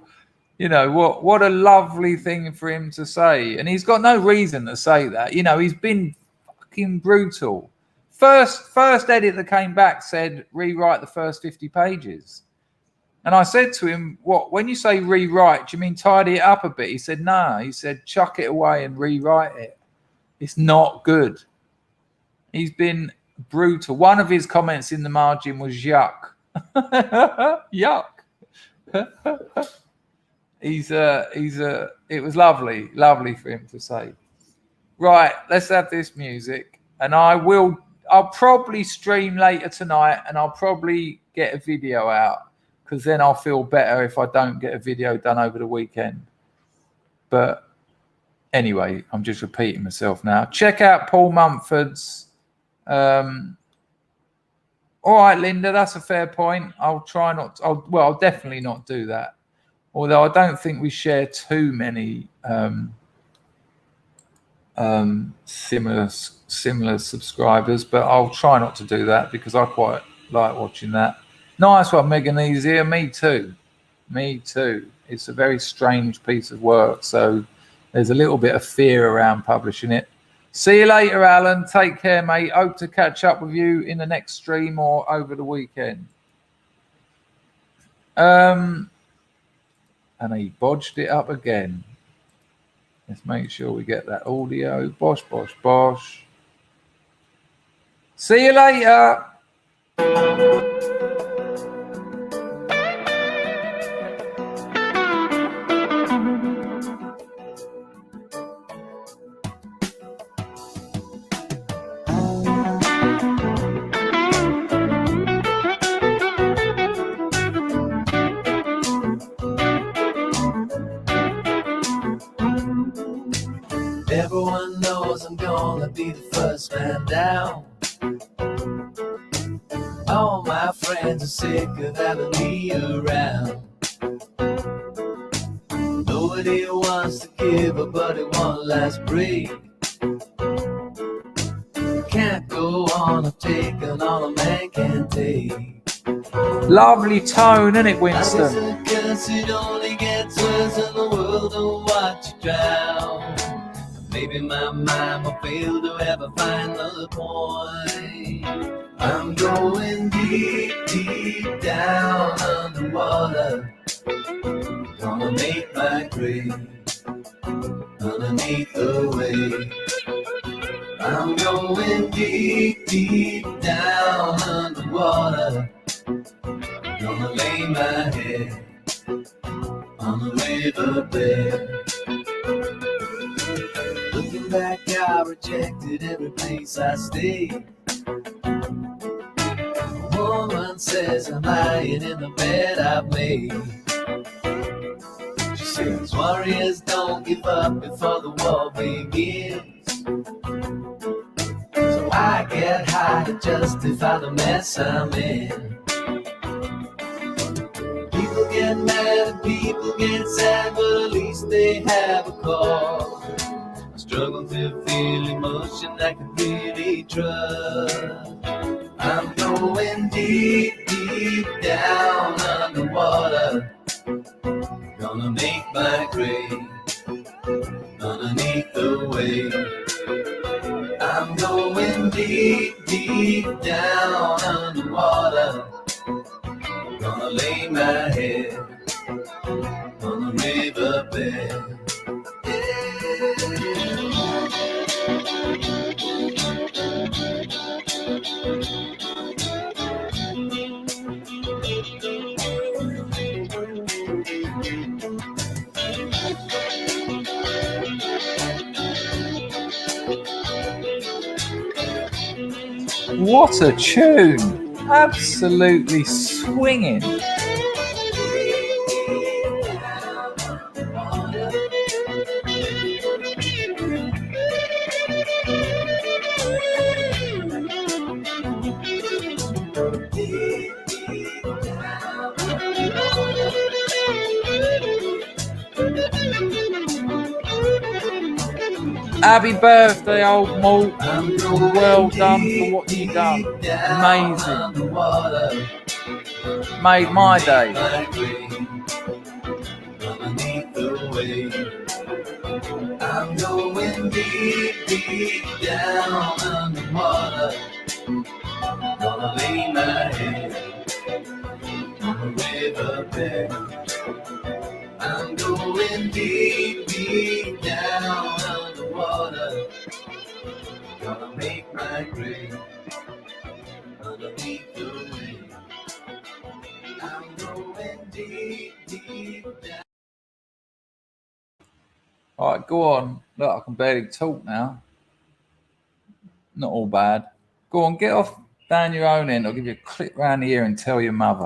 A: you know, what a lovely thing for him to say. And he's got no reason to say that. You know, he's been fucking brutal. First edit that came back said rewrite the first 50 pages. And I said to him, what, when you say rewrite, do you mean tidy it up a bit? He said, no. He said, chuck it away and rewrite it. It's not good. He's been brutal. One of his comments in the margin was yuck. Yuck. It was lovely for him to say. Right, let's have this music. And I'll probably stream later tonight, and I'll probably get a video out, because then I'll feel better if I don't get a video done over the weekend. But anyway, I'm just repeating myself now. Check out Paul Mumford's. All right, Linda, that's a fair point. I'll try not to, I'll definitely not do that. Although I don't think we share too many similar subscribers, but I'll try not to do that because I quite like watching that. Nice one, Meganese here. Me too. It's a very strange piece of work, so there's a little bit of fear around publishing it. See you later, Alan. Take care, mate. Hope to catch up with you in the next stream or over the weekend. And he bodged it up again. Let's make sure we get that audio. Bosh, bosh, bosh. See you later.
H: Everyone knows I'm gonna be the first man down. All my friends are sick of having me around. Nobody wants to give a buddy one last break. Can't go on taking all a man can take.
A: Lovely tone, isn't it, Winston?
H: I guess it only gets worse in the world to watch you drown. Maybe my mind will fail to ever find the point. I'm going deep, deep down underwater. Gonna make my grave underneath the wave. I'm going deep, deep down underwater. Gonna lay my head on the riverbed. Looking back, I rejected every place I stayed. woman says I'm lying in the bed I've made. She says warriors don't give up before the war begins. So I get high to justify the mess I'm in. People get mad and people get sad, but at least they have a cause. I struggle to feel emotion I can really trust. I'm going deep, deep down underwater. Gonna make my grave underneath the wave. I'm going deep, deep down underwater. Gonna lay my head on the riverbed.
A: What a tune! Absolutely swinging. Happy birthday, old Malt. Well done for what you've done. Amazing. Made my day.
H: I'm going deep, deep down underwater. Gonna lay my head on the riverbed. I'm going deep, deep down underwater. Gonna make my grave underneath the wave. I'm going deep, deep down.
A: All right, go on. Look, I can barely talk now. Not all bad. Go on, get off down your own end. I'll give you a clip round the ear and tell your mother.